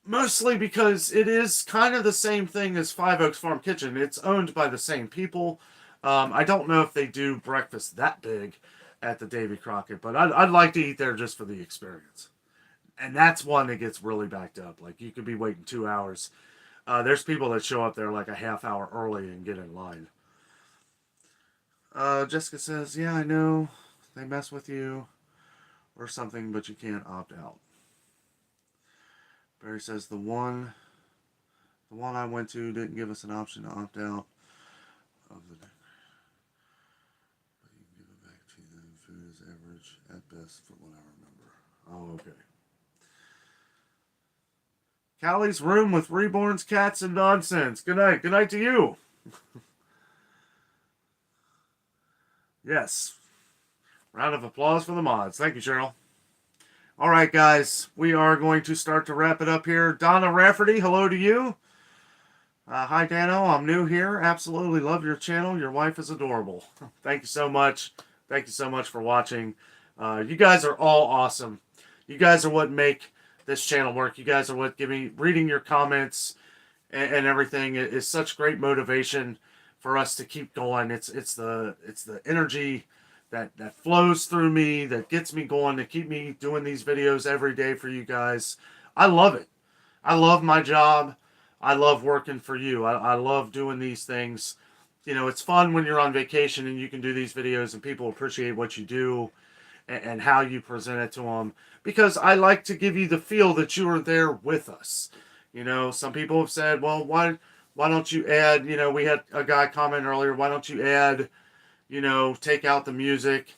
Mostly because it is kind of the same thing as Five Oaks Farm Kitchen. It's owned by the same people. I don't know if they do breakfast that big at the Davy Crockett, but I'd like to eat there just for the experience. And that's one that gets really backed up. Like, you could be waiting 2 hours. There's people that show up there like a half hour early and get in line. Jessica says, yeah, I know they mess with you or something, but you can't opt out. Barry says the one I went to didn't give us an option to opt out of the day. But you can give it back to them. Food is average at best for what I remember. Oh, okay. Callie's room with reborns, cats, and nonsense. Good night. Good night to you. Yes. Round of applause for the mods. Thank you, Cheryl. All right, guys, we are going to start to wrap it up here. Donna Rafferty, hello to you. Hi, Dano. I'm new here. Absolutely love your channel. Your wife is adorable. Thank you so much. Thank you so much for watching. You guys are all awesome. You guys are what make this channel work. You guys are what give me reading your comments and everything is such great motivation for us to keep going. It's the energy that flows through me, that gets me going, to keep me doing these videos every day for you guys. I love it. I love my job. I love working for you. I love doing these things. You know, it's fun when you're on vacation and you can do these videos and people appreciate what you do and how you present it to them. Because I like to give you the feel that you are there with us. You know, some people have said, well, why don't you add, you know, we had a guy comment earlier, why don't you add, you know, take out the music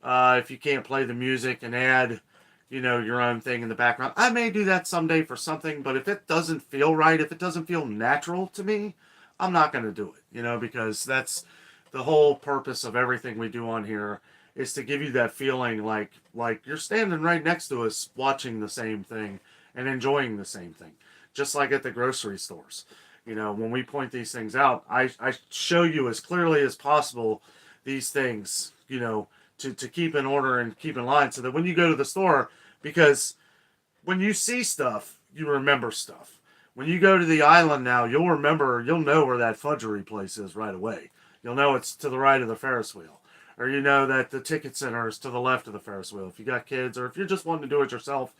if you can't play the music and add, you know, your own thing in the background. I may do that someday for something, but if it doesn't feel right, if it doesn't feel natural to me, I'm not going to do it, you know, because that's the whole purpose of everything we do on here is to give you that feeling like you're standing right next to us watching the same thing and enjoying the same thing. Just like at the grocery stores. You know, when we point these things out, I show you as clearly as possible these things, you know, to keep in order and keep in line so that when you go to the store, because when you see stuff, you remember stuff. When you go to the island now, you'll know where that fudgery place is right away. You'll know it's to the right of the Ferris wheel. Or you know that the ticket center is to the left of the Ferris wheel. If you got kids or if you're just wanting to do it yourself,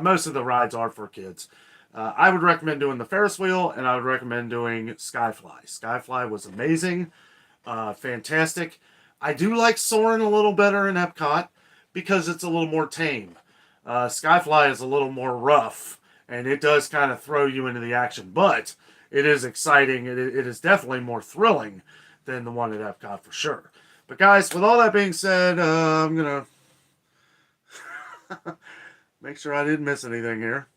most of the rides are for kids. I would recommend doing the Ferris wheel, and I would recommend doing Skyfly. Skyfly was amazing, fantastic. I do like soaring a little better in Epcot because it's a little more tame. Skyfly is a little more rough, and it does kind of throw you into the action, but it is exciting. It is definitely more thrilling than the one at Epcot for sure. But guys, with all that being said, I'm going to make sure I didn't miss anything here.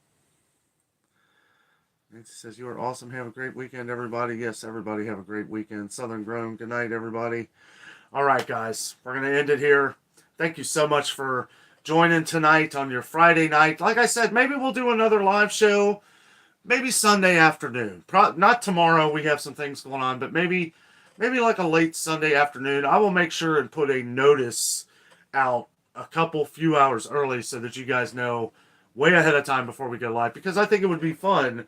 Nancy says, you are awesome. Have a great weekend, everybody. Yes, everybody have a great weekend. Southern Grown. Good night, everybody. All right, guys. We're going to end it here. Thank you so much for joining tonight on your Friday night. Like I said, maybe we'll do another live show. Maybe Sunday afternoon. Not tomorrow. We have some things going on. But maybe like a late Sunday afternoon. I will make sure and put a notice out a few hours early so that you guys know way ahead of time before we go live. Because I think it would be fun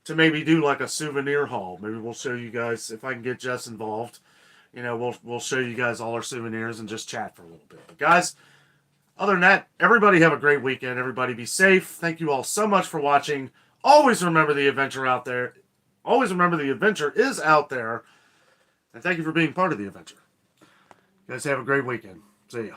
to maybe do like a souvenir haul. Maybe we'll show you guys, if I can get Jess involved, you know, we'll show you guys all our souvenirs and just chat for a little bit. But guys, other than that, everybody have a great weekend. Everybody be safe. Thank you all so much for watching. Always remember the adventure out there. Always remember the adventure is out there. And thank you for being part of the adventure. You guys have a great weekend. See ya.